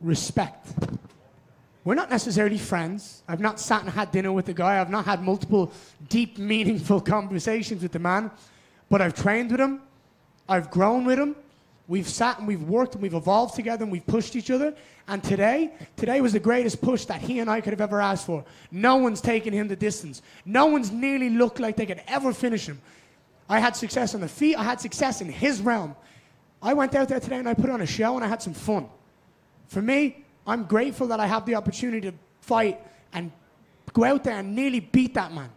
respect. We're not necessarily friends. I've not sat and had dinner with the guy. I've not had multiple deep, meaningful conversations with the man. But I've trained with him. I've grown with him. We've sat and we've worked and we've evolved together and we've pushed each other. And today was the greatest push that he and I could have ever asked for. No one's taken him the distance. No one's nearly looked like they could ever finish him. I had success on the feet. I had success in his realm. I went out there today and I put on a show and I had some fun. For me, I'm grateful that I have the opportunity to fight and go out there and nearly beat that man.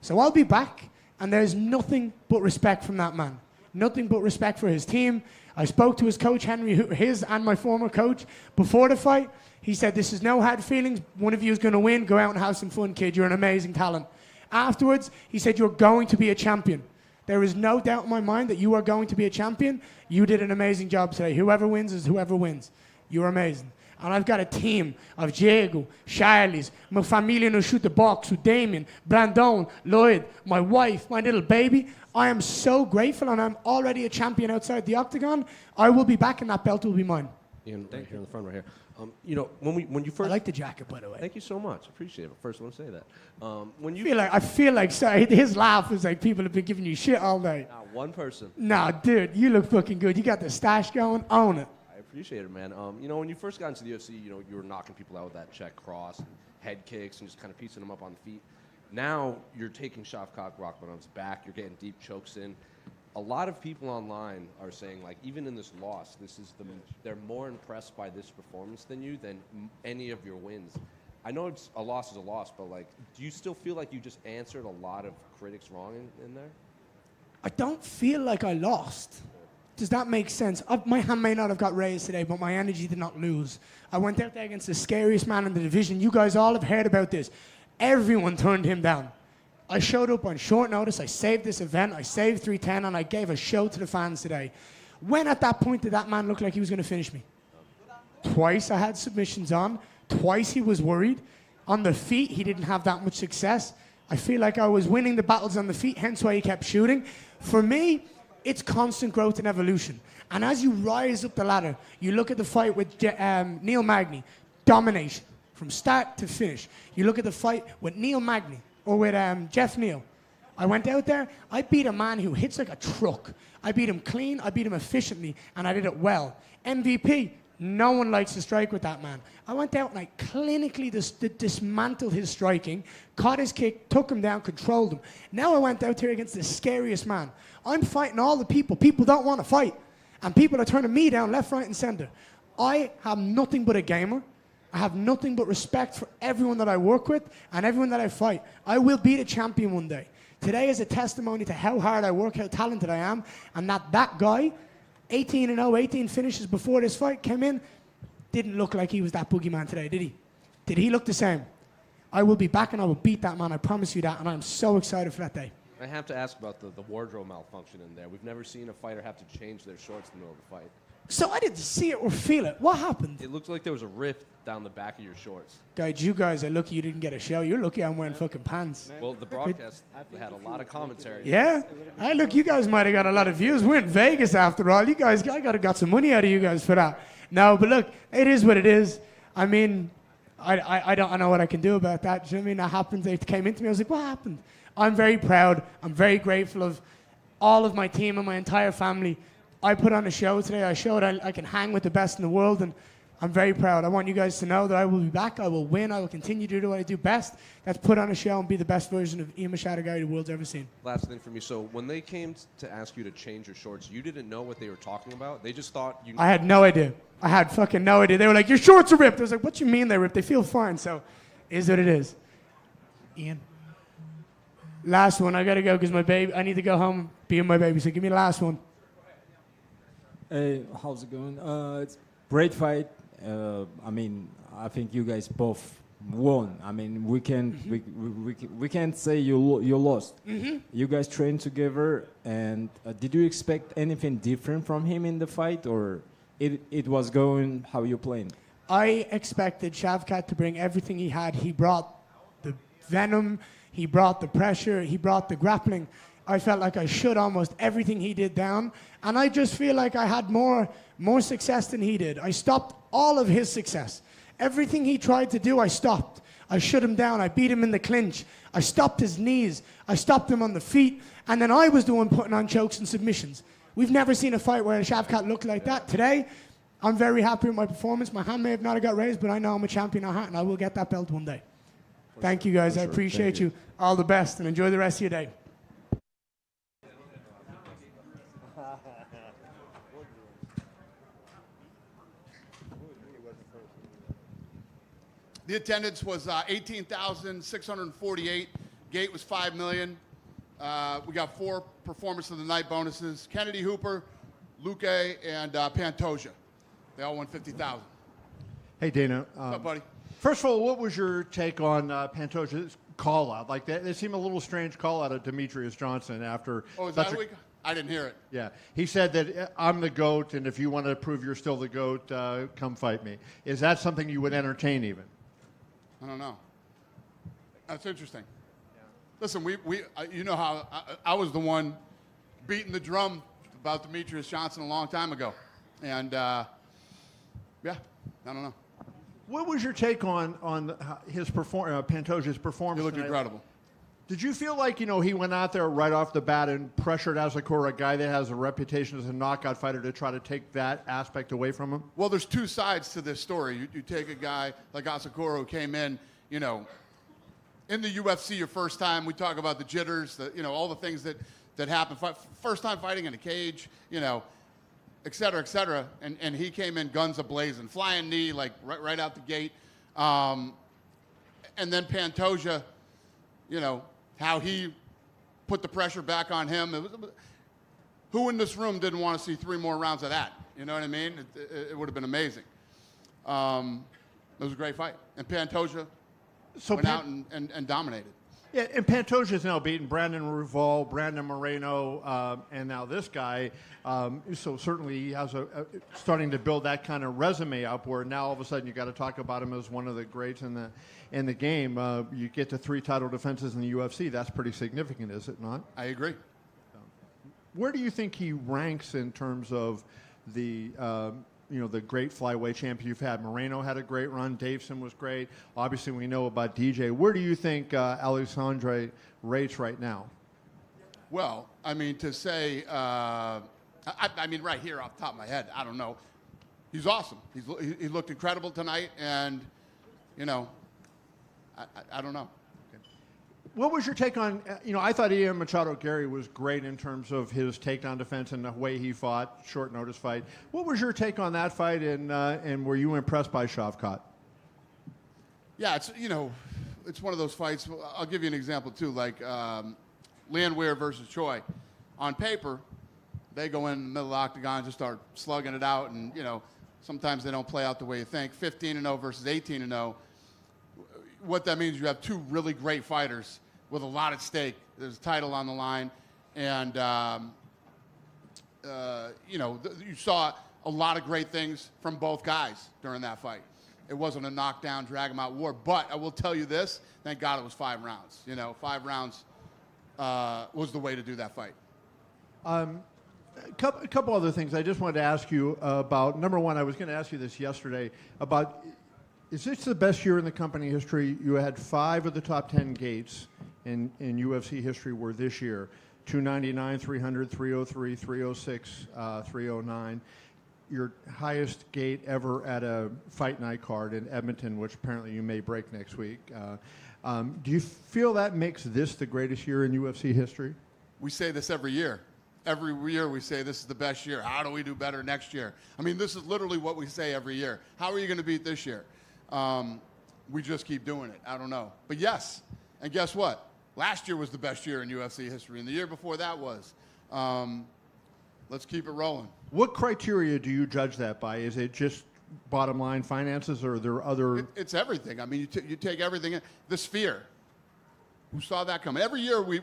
So I'll be back, and there's nothing but respect from that man. Nothing but respect for his team. I spoke to his coach, Henry, his and my former coach, before the fight. He said, this is no hard feelings. One of you is going to win. Go out and have some fun, kid. You're an amazing talent. Afterwards, he said, you're going to be a champion. There is no doubt in my mind that you are going to be a champion. You did an amazing job today. Whoever wins is whoever wins. You're amazing. And I've got a team of Diego, Charles, my família no shoot the box with Damien, Brandon, Lloyd, my wife, my little baby. I am so grateful, and I'm already a champion outside the octagon. I will be back, and that belt will be mine. Ian, right here in the front, right here. You know, when you first... I like the jacket, by the way. Thank you so much. Appreciate it. First, I want to say that. When you I feel like, sorry, his laugh is like people have been giving you shit all night. Not one person. Nah, dude, you look fucking good. You got the stash going. Own it. I appreciate it, man. You know, when you first got into the UFC, you know, you were knocking people out with that check cross, and head kicks, and just kind of piecing them up on the feet. Now you're taking Shavkat Rakhmonov's back. You're getting deep chokes in. A lot of people online are saying, like, even in this loss, they're more impressed by this performance than you than any of your wins. I know a loss is a loss, but, like, do you still feel like you just answered a lot of critics wrong in there? I don't feel like I lost. Does that make sense? My hand may not have got raised today, but my energy did not lose. I went out there against the scariest man in the division. You guys all have heard about this. Everyone turned him down. I showed up on short notice. I saved this event. I saved 310, and I gave a show to the fans today. When at that point did that man look like he was going to finish me? Twice I had submissions on. Twice he was worried. On the feet, he didn't have that much success. I feel like I was winning the battles on the feet, hence why he kept shooting. For me, it's constant growth and evolution. And as you rise up the ladder, you look at the fight with Neil Magny, domination from start to finish. You look at the fight with Neil Magny, or with Jeff Neal. I went out there, I beat a man who hits like a truck. I beat him clean, I beat him efficiently, and I did it well. MVP, no one likes to strike with that man. I went out and I clinically dismantled his striking, caught his kick, took him down, controlled him. Now I went out here against the scariest man. I'm fighting all the people. People don't want to fight. And people are turning me down left, right, and center. I have nothing but a gamer. I have nothing but respect for everyone that I work with and everyone that I fight. I will be the champion one day. Today is a testimony to how hard I work, how talented I am, and that guy, 18-0, 18 finishes before this fight, came in, didn't look like he was that boogeyman today, did he? Did he look the same? I will be back and I will beat that man, I promise you that, and I'm so excited for that day. I have to ask about the wardrobe malfunction in there. We've never seen a fighter have to change their shorts in the middle of the fight. So I didn't see it or feel it. What happened? It looked like there was a rift down the back of your shorts. Guys, you guys are lucky you didn't get a show. You're lucky I'm wearing fucking pants. Well, the broadcast had a lot of commentary. Yeah? Hey, look, you guys might have got a lot of views. We're in Vegas after all. You guys, I got some money out of you guys for that. No, but look, it is what it is. I mean, I don't know what I can do about that. Do you know what I mean? That happened. They came into me. I was like, what happened? I'm very proud. I'm very grateful of all of my team and my entire family. I put on a show today. I showed I can hang with the best in the world, and I'm very proud. I want you guys to know that I will be back. I will win. I will continue to do what I do best. That's put on a show and be the best version of Ian Machado the world's ever seen. Last thing for me. So when they came to ask you to change your shorts, you didn't know what they were talking about? They just thought you... I had no idea. I had fucking no idea. They were like, your shorts are ripped. I was like, what you mean they're ripped? They feel fine. So it is what it is. Ian. Last one. I got to go because my baby... I need to go home, be with my baby. So give me the last one. Hey, how's it going? It's great fight. I mean, I think you guys both won. I mean, we can't say you lost. Mm-hmm. You guys trained together, and did you expect anything different from him in the fight, or it was going how you planned? I expected Shavkat to bring everything he had. He brought the venom, he brought the pressure, he brought the grappling. I felt like I shut almost everything he did down. And I just feel like I had more success than he did. I stopped all of his success. Everything he tried to do, I stopped. I shut him down. I beat him in the clinch. I stopped his knees. I stopped him on the feet. And then I was the one putting on chokes and submissions. We've never seen a fight where a Shavkat looked like that. Today, I'm very happy with my performance. My hand may have not got raised, but I know I'm a champion at heart, and I will get that belt one day. Thank you, guys. I appreciate you. All the best, and enjoy the rest of your day. The attendance was 18,648. Gate was 5 million. We got 4 performance of the night bonuses. Kennedy Hooper, Luque, and Pantoja. They all won 50,000. Hey, Dana. What's up, buddy? First of all, what was your take on Pantoja's call-out? Like, that seemed a little strange call-out of Demetrius Johnson after... Oh, is that a week? I didn't hear it. Yeah. He said that I'm the GOAT, and if you want to prove you're still the GOAT, come fight me. Is that something you would entertain even? I don't know. That's interesting. Yeah. Listen, you know how I was the one beating the drum about Demetrius Johnson a long time ago. And, yeah, I don't know. What was your take on his Pantoja's performance? He looked incredible. Did you feel like, he went out there right off the bat and pressured Asakura, a guy that has a reputation as a knockout fighter, to try to take that aspect away from him? Well, there's 2 sides to this story. You take a guy like Asakura who came in, in the UFC your first time. We talk about the jitters, all the things that happen. First time fighting in a cage, et cetera, et cetera. And he came in guns a-blazing, flying knee, like right out the gate. And then Pantoja, how he put the pressure back on him. Who in this room didn't want to see 3 more rounds of that? You know what I mean? It would have been amazing. It was a great fight. And Pantoja went out and dominated. Yeah, and Pantoja's now beaten Brandon Rouvol, Brandon Moreno, and now this guy. So certainly he has starting to build that kind of resume up where now all of a sudden you got to talk about him as one of the greats in the game. You get to 3 title defenses in the UFC. That's pretty significant, is it not? I agree. Where do you think he ranks in terms of the the great flyweight champion you've had? Moreno had a great run. Davison was great. Obviously, we know about DJ. Where do you think Alexandre rates right now? Well, I mean, to say, right here off the top of my head, I don't know. He's awesome. He looked incredible tonight, and, I don't know. What was your take on, I thought Ian Machado Gary was great in terms of his takedown defense and the way he fought, short notice fight. What was your take on that fight, and were you impressed by Shavkat? Yeah, it's one of those fights. I'll give you an example, too, like Leon Weir versus Choi. On paper, they go in the middle of the octagon, just start slugging it out, and, sometimes they don't play out the way you think. 15-0 versus 18-0. What that means, you have 2 really great fighters with a lot at stake. There's a title on the line, and you saw a lot of great things from both guys during that fight. It wasn't a knockdown, drag 'em out war, but I will tell you this: thank God it was 5 rounds. 5 rounds was the way to do that fight. A couple other things I just wanted to ask you about. Number one, I was going to ask you this yesterday about. Is this the best year in the company history? You had 5 of the top 10 gates in UFC history were this year. 299, 300, 303, 306, 309. Your highest gate ever at a fight night card in Edmonton, which apparently you may break next week. Do you feel that makes this the greatest year in UFC history? We say this every year. Every year we say this is the best year. How do we do better next year? I mean, this is literally what we say every year. How are you going to beat this year? We just keep doing it. I don't know. But yes, and guess what? Last year was the best year in UFC history, and the year before that was. Let's keep it rolling. What criteria do you judge that by? Is it just bottom line finances, or are there other... It's everything. I mean, you take everything in. The sphere. Who saw that coming? Every year we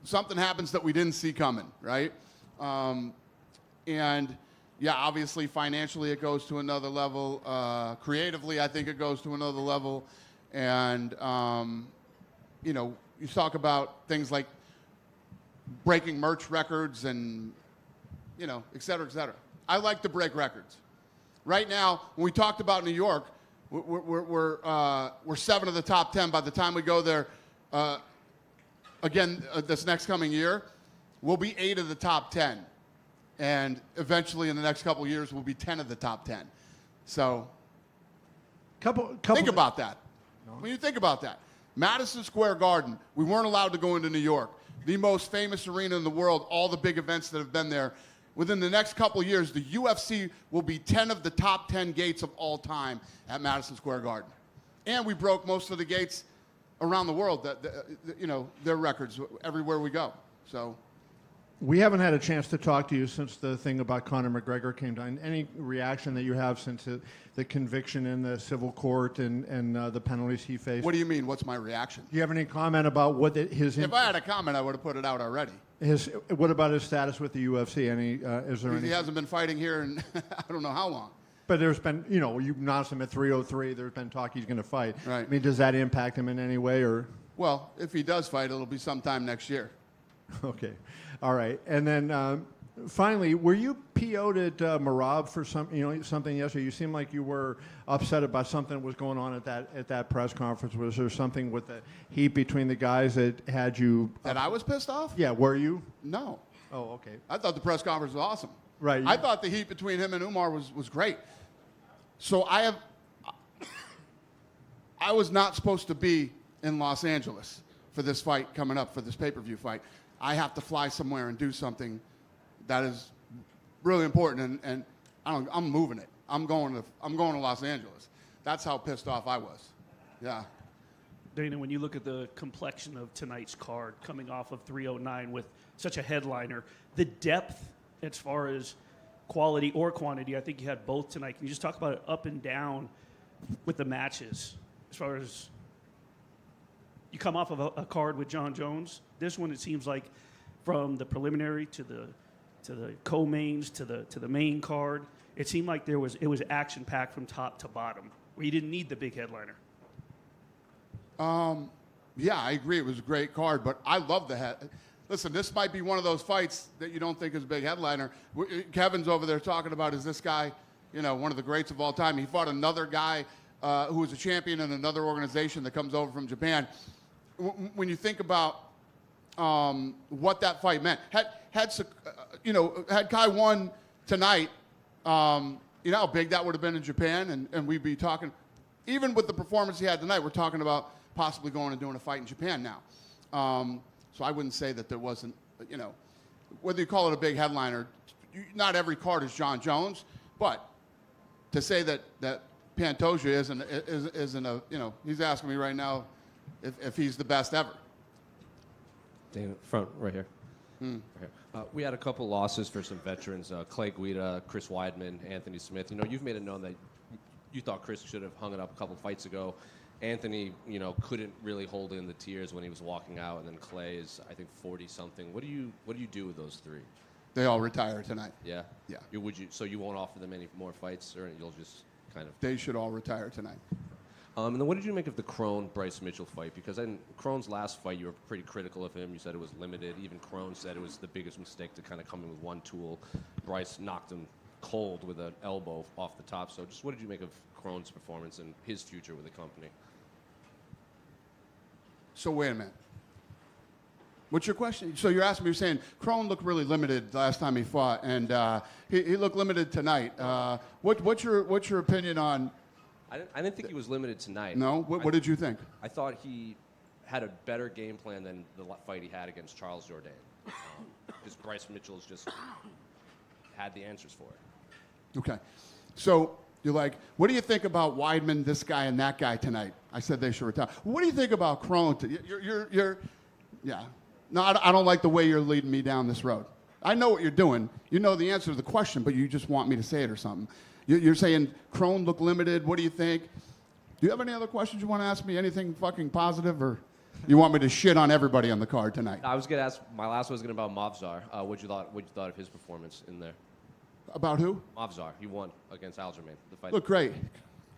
something happens that we didn't see coming, right? And... yeah, obviously, financially, it goes to another level. Creatively, I think it goes to another level. And, you talk about things like breaking merch records and, you know, et cetera, et cetera. I like to break records. Right now, when we talked about New York, we're 7 of the top 10. By the time we go there, again, this next coming year, we'll be 8 of the top 10. And eventually, in the next couple of years, we'll be 10 of the top 10. So think about that. When you think about that, Madison Square Garden, we weren't allowed to go into New York, the most famous arena in the world, all the big events that have been there. Within the next couple of years, the UFC will be 10 of the top 10 gates of all time at Madison Square Garden. And we broke most of the gates around the world, you know, their records everywhere we go. So We haven't had a chance to talk to you since the thing about Conor McGregor came down. Any reaction that you have since the conviction in the civil court and the penalties he faced? What do you mean? What's my reaction? Do you have any comment about what his? If I had a comment, I would have put it out already. What about his status with the UFC? Is there any? He hasn't been fighting here in I don't know how long. But there's been, you know, you announced him at 303. There's been talk he's going to fight. Right. I mean, does that impact him in any way, or? Well, if he does fight, it'll be sometime next year. Okay, all right. And then finally, were you PO'd at Marab for something yesterday? You seem like you were upset about something that was going on at that press conference. Was there something with the heat between the guys that had you? That I was pissed off? Yeah, were you? No. Oh, okay. I thought the press conference was awesome. Right. I thought the heat between him and Umar was great. So I was not supposed to be in Los Angeles for this fight coming up, for this pay-per-view fight. I have to fly somewhere and do something that is really important, and I'm moving it. I'm going to Los Angeles. That's how pissed off I was. Yeah. Dana, when you look at the complexion of tonight's card, coming off of 309 with such a headliner, the depth as far as quality or quantity, I think you had both tonight. Can you just talk about it up and down with the matches? As far as you come off of a card with John Jones, this one it seems like from the preliminary to the co-mains to the main card, it seemed like it was action packed from top to bottom, where you didn't need the big headliner. Yeah, I agree. It was a great card, but I love the head. Listen, this might be one of those fights that you don't think is a big headliner. Kevin's over there talking about, is this guy, you know, one of the greats of all time? He fought another guy who was a champion in another organization that comes over from Japan. When you think about what that fight meant, had Kai won tonight, you know how big that would have been in Japan, and we'd be talking, even with the performance he had tonight, we're talking about possibly going and doing a fight in Japan now. So I wouldn't say that there wasn't, you know, whether you call it a big headliner, not every card is John Jones, but to say that Pantoja isn't a, you know, he's asking me right now if he's the best ever. Dana, front, right here. Right here. We had a couple losses for some veterans, Clay Guida, Chris Weidman, Anthony Smith. You know, you've made it known that you thought Chris should have hung it up a couple fights ago. Anthony, you know, couldn't really hold in the tears when he was walking out, and then Clay is, I think, 40-something. What do you do with those three? They all retire tonight. Yeah? Yeah. So you won't offer them any more fights, or you'll just kind of... They should all retire tonight. And then what did you make of the Crone-Bryce Mitchell fight? Because in Crone's last fight, you were pretty critical of him. You said it was limited. Even Crone said it was the biggest mistake to kind of come in with one tool. Bryce knocked him cold with an elbow off the top. So just what did you make of Crone's performance and his future with the company? So wait a minute. What's your question? So you're asking me, you're saying Crone looked really limited the last time he fought, and he looked limited tonight. What's your opinion on? I didn't think he was limited tonight. No? What did you think? I thought he had a better game plan than the fight he had against Charles Jourdain. Because Bryce Mitchell's just had the answers for it. Okay. So you're like, what do you think about Weidman, this guy, and that guy tonight? I said they should retire. What do you think about Crone? Yeah. No, I don't like the way you're leading me down this road. I know what you're doing. You know the answer to the question, but you just want me to say it or something. You're saying Crone looked limited. What do you think? Do you have any other questions you want to ask me? Anything fucking positive, or you want me to shit on everybody on the card tonight? I was going to ask, my last one was going to be about Movzar. What you thought of his performance in there? About who? Movzar. He won against Aljamain. The fight. Looked great.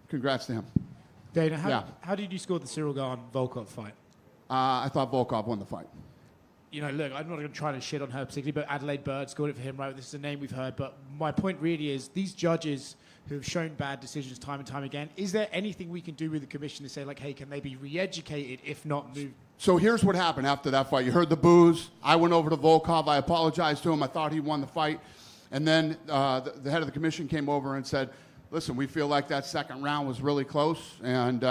Congrats to him. Dana, how did you score the Cyril Gane Volkov fight? I thought Volkov won the fight. you know, look, I'm not going to try to shit on her particularly, but Adelaide Bird scored it for him, right? This is a name we've heard. But my point really is these judges who have shown bad decisions time and time again, is there anything we can do with the commission to say, like, hey, can they be re-educated, if not moved? So here's what happened after that fight. You heard the boos. I went over to Volkov. I apologized to him. I thought he won the fight. And then the head of the commission came over and said, listen, we feel like that second round was really close and,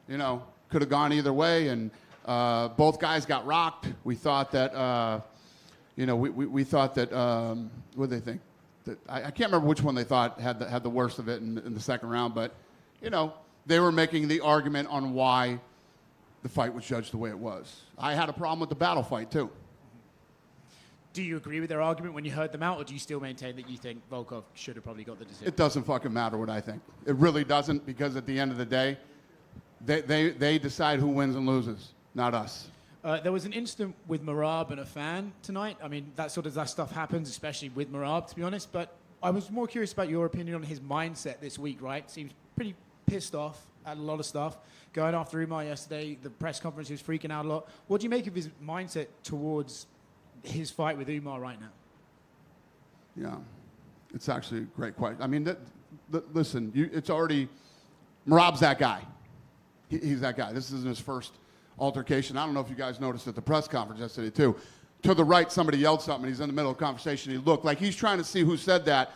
you know, could have gone either way. And both guys got rocked. We thought that, you know, we thought that, what did they think? That, I can't remember which one they thought had the worst of it in the second round. But, you know, they were making the argument on why the fight was judged the way it was. I had a problem with the battle fight, too. Do you agree with their argument when you heard them out, or do you still maintain that you think Volkov should have probably got the decision? It doesn't fucking matter what I think. It really doesn't, because at the end of the day, they decide who wins and loses, not us. There was an incident with Merab and a fan tonight. I mean, that stuff happens, especially with Merab, to be honest. But I was more curious about your opinion on his mindset this week, right? Seems pretty pissed off at a lot of stuff. Going after Umar yesterday, the press conference, he was freaking out a lot. What do you make of his mindset towards his fight with Umar right now? Yeah, it's actually a great question. I mean, listen, it's already, Merab's that guy. He's that guy. This isn't his first altercation. I don't know if you guys noticed at the press conference yesterday, too. To the right, somebody yelled something. He's in the middle of the conversation. He looked like he's trying to see who said that.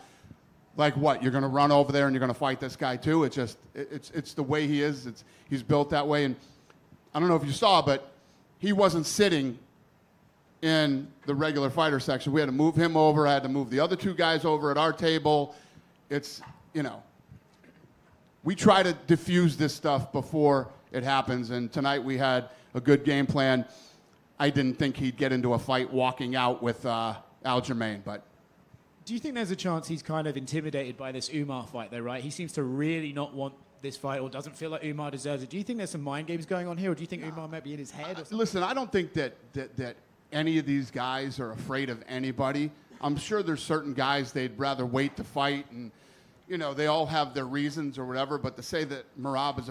Like what? You're going to run over there and you're going to fight this guy, too? It's just, it's the way he is. He's built that way. And I don't know if you saw, but he wasn't sitting in the regular fighter section. We had to move him over. I had to move the other two guys over at our table. It's, you know, we try to diffuse this stuff before it happens. And tonight we had a good game plan. I didn't think he'd get into a fight walking out with Aljamain, but. Do you think there's a chance he's kind of intimidated by this Umar fight, though, right? He seems to really not want this fight or doesn't feel like Umar deserves it. Do you think there's some mind games going on here, or do you think Umar might be in his head or something? Listen, I don't think that any of these guys are afraid of anybody. I'm sure there's certain guys they'd rather wait to fight, and, you know, they all have their reasons or whatever, but to say that Merab's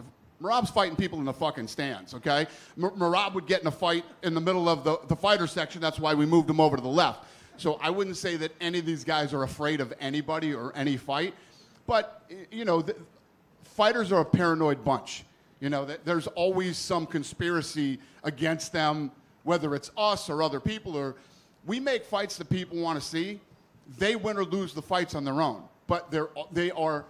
fighting people in the fucking stands, okay? Merab would get in a fight in the middle of the fighter section. That's why we moved him over to the left. So I wouldn't say that any of these guys are afraid of anybody or any fight. But, you know, fighters are a paranoid bunch. You know, there's always some conspiracy against them, whether it's us or other people. Or we make fights that people want to see. They win or lose the fights on their own. But they are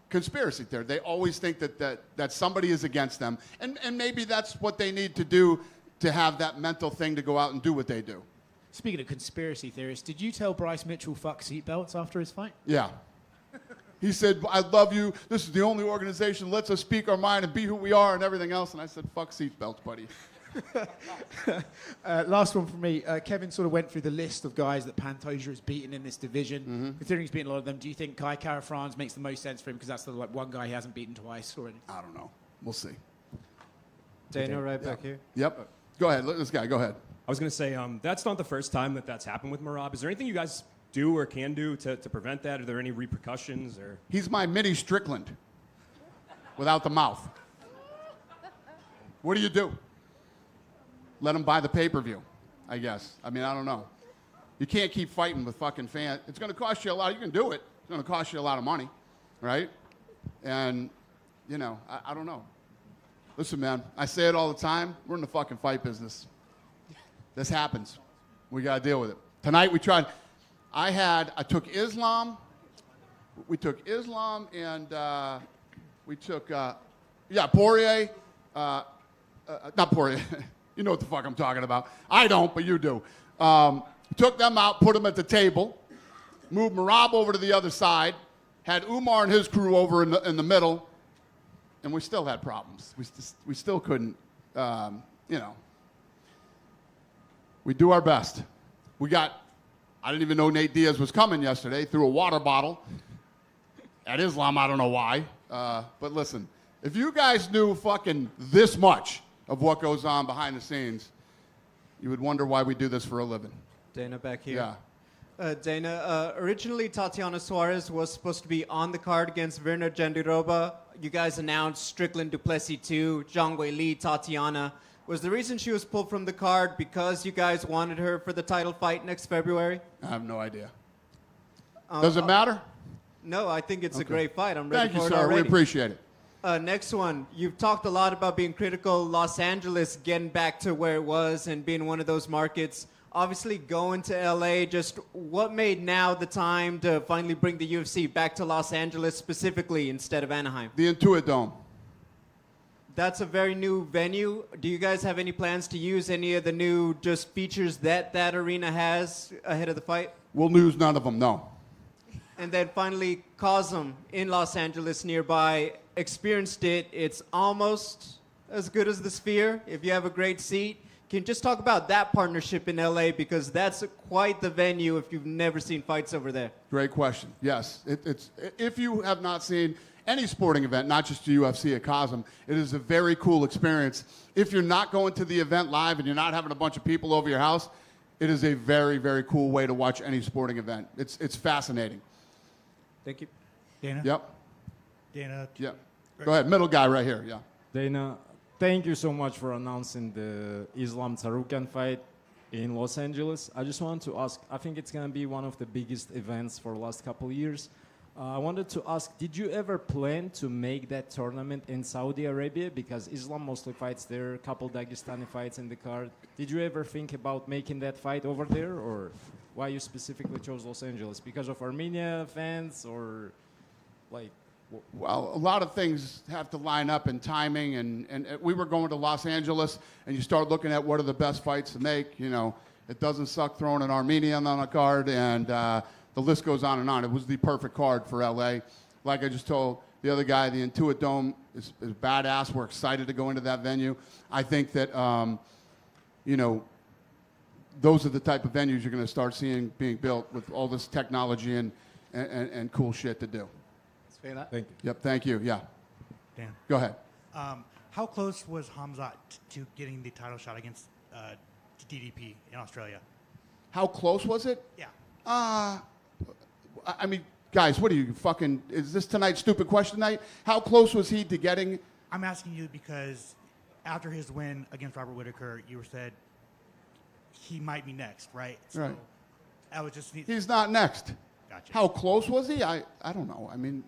conspiracy theory. They always think that somebody is against them. And maybe that's what they need to do to have that mental thing to go out and do what they do. Speaking of conspiracy theorists, did you tell Bryce Mitchell fuck seatbelts after his fight? Yeah. He said, I love you. This is the only organization that lets us speak our mind and be who we are and everything else. And I said, fuck seatbelts, buddy. Last one from me. Kevin sort of went through the list of guys that Pantoja has beaten in this division. Mm-hmm. Considering he's beaten a lot of them, do you think Kai Kara-France makes the most sense for him because that's the one guy he hasn't beaten twice already? I don't know. We'll see. Dana, right back here. Yep. Go ahead. This guy, go ahead. I was going to say, that's not the first time that's happened with Merab. Is there anything you guys do or can do to prevent that? Are there any repercussions? Or He's my mini Strickland without the mouth. What do you do? Let him buy the pay-per-view, I guess. I mean, I don't know. You can't keep fighting with fucking fans. It's going to cost you a lot. You can do it. It's going to cost you a lot of money, right? And, you know, I don't know. Listen, man, I say it all the time. We're in the fucking fight business. This happens. We got to deal with it. Tonight we tried. I took Islam. We took Islam and we took, Poirier. Not Poirier. You know what the fuck I'm talking about. I don't, but you do. Took them out, put them at the table, moved Merab over to the other side, had Umar and his crew over in the middle, and we still had problems. We still couldn't, you know. We do our best. I didn't even know Nate Diaz was coming yesterday, threw a water bottle at Islam, I don't know why. But listen, if you guys knew fucking this much of what goes on behind the scenes, you would wonder why we do this for a living. Dana, back here. Yeah. Dana, originally Tatiana Suarez was supposed to be on the card against Virna Jandiroba. You guys announced Strickland Duplessis 2, Zhang Weili, Tatiana. Was the reason she was pulled from the card because you guys wanted her for the title fight next February? I have no idea. Does it matter? No, I think it's a great fight. I'm ready Thank you, for it sir. already. We appreciate it. Next one. You've talked a lot about being critical. Los Angeles getting back to where it was and being one of those markets. Obviously, going to LA, just what made now the time to finally bring the UFC back to Los Angeles specifically instead of Anaheim? The Intuit Dome. That's a very new venue. Do you guys have any plans to use any of the new just features that that arena has ahead of the fight? We'll lose none of them, no. And then finally, Cosm in Los Angeles nearby experienced it. It's almost as good as the Sphere if you have a great seat. Can you just talk about that partnership in LA, because that's quite the venue if you've never seen fights over there. Great question. Yes, it's if you have not seen any sporting event, not just the UFC at Cosm, it is a very cool experience. If you're not going to the event live and you're not having a bunch of people over your house, it is a very, very cool way to watch any sporting event. It's fascinating. Thank you. Dana? Yep. Dana? Yep. Go ahead. Middle guy right here. Yeah. Dana, thank you so much for announcing the Islam Tsarukyan fight in Los Angeles. I just want to ask, I think it's going to be one of the biggest events for the last couple of years. I wanted to ask, did you ever plan to make that tournament in Saudi Arabia? Because Islam mostly fights there, a couple Dagestani fights in the card. Did you ever think about making that fight over there, or why you specifically chose Los Angeles? Because of Armenia fans, or like... Well, a lot of things have to line up in timing, and we were going to Los Angeles, and you start looking at what are the best fights to make. You know, it doesn't suck throwing an Armenian on a card, and the list goes on and on. It was the perfect card for LA. Like I just told the other guy, the Intuit Dome is badass. We're excited to go into that venue. I think that, you know, those are the type of venues you're going to start seeing being built with all this technology and cool shit to do. Thank you. Yep, thank you. Yeah. Dan? Go ahead. How close was Hamzat to getting the title shot against DDP in Australia? How close was it? Yeah. I mean, guys, what are you fucking? Is this tonight's stupid question night? How close was he to getting? I'm asking you because after his win against Robert Whittaker, you said he might be next, right? So Right. I was just. He's not next. Gotcha. How close was he? I don't know. I mean,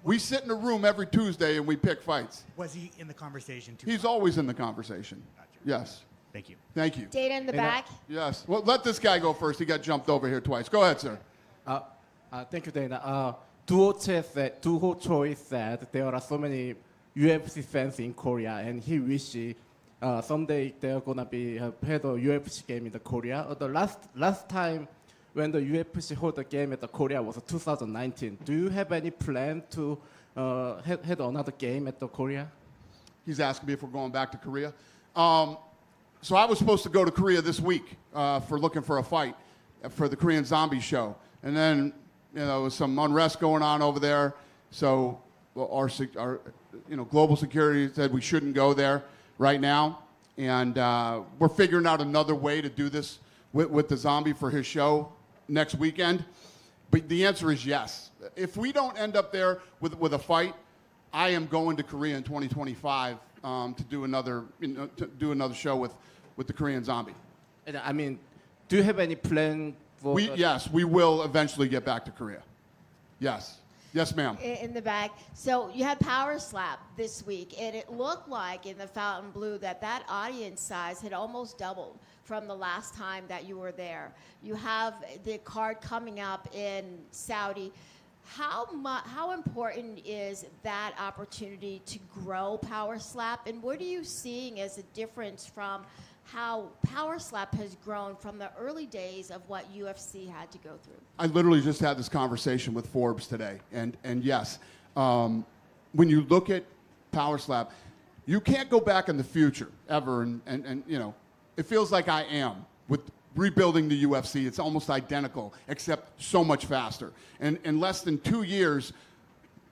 we sit in a room every Tuesday and we pick fights. Was he in the conversation too? He's always in the conversation. Gotcha. Yes. Thank you. Thank you. Data in the back. Yes. Well, let this guy go first. He got jumped over here twice. Go ahead, sir. Thank you, Dana. Duo Choi said there are so many UFC fans in Korea, and he wishes someday they're gonna be had a UFC game in the Korea. The last time when the UFC held a game at the Korea was 2019. Do you have any plan to had another game at the Korea? He's asking me if we're going back to Korea. So I was supposed to go to Korea this week for looking for a fight for the Korean Zombie show. And then, you know, there was some unrest going on over there. So our global security said we shouldn't go there right now. And we're figuring out another way to do this with the Zombie for his show next weekend. But the answer is yes. If we don't end up there with a fight, I am going to Korea in 2025 to do another show with the Korean Zombie. And, I mean, do you have any plan for? Yes, we will eventually get back to Korea. Yes. Yes, ma'am. In the back. So you had Power Slap this week, and it looked like in the Fountain Blue that audience size had almost doubled from the last time that you were there. You have the card coming up in Saudi. How important is that opportunity to grow Power Slap, and what are you seeing as a difference from how Power Slap has grown from the early days of what UFC had to go through? I literally just had this conversation with Forbes today, and yes, when you look at Power Slap, you can't go back in the future ever, and you know, it feels like I am with rebuilding the UFC. It's almost identical, except so much faster. And in less than 2 years,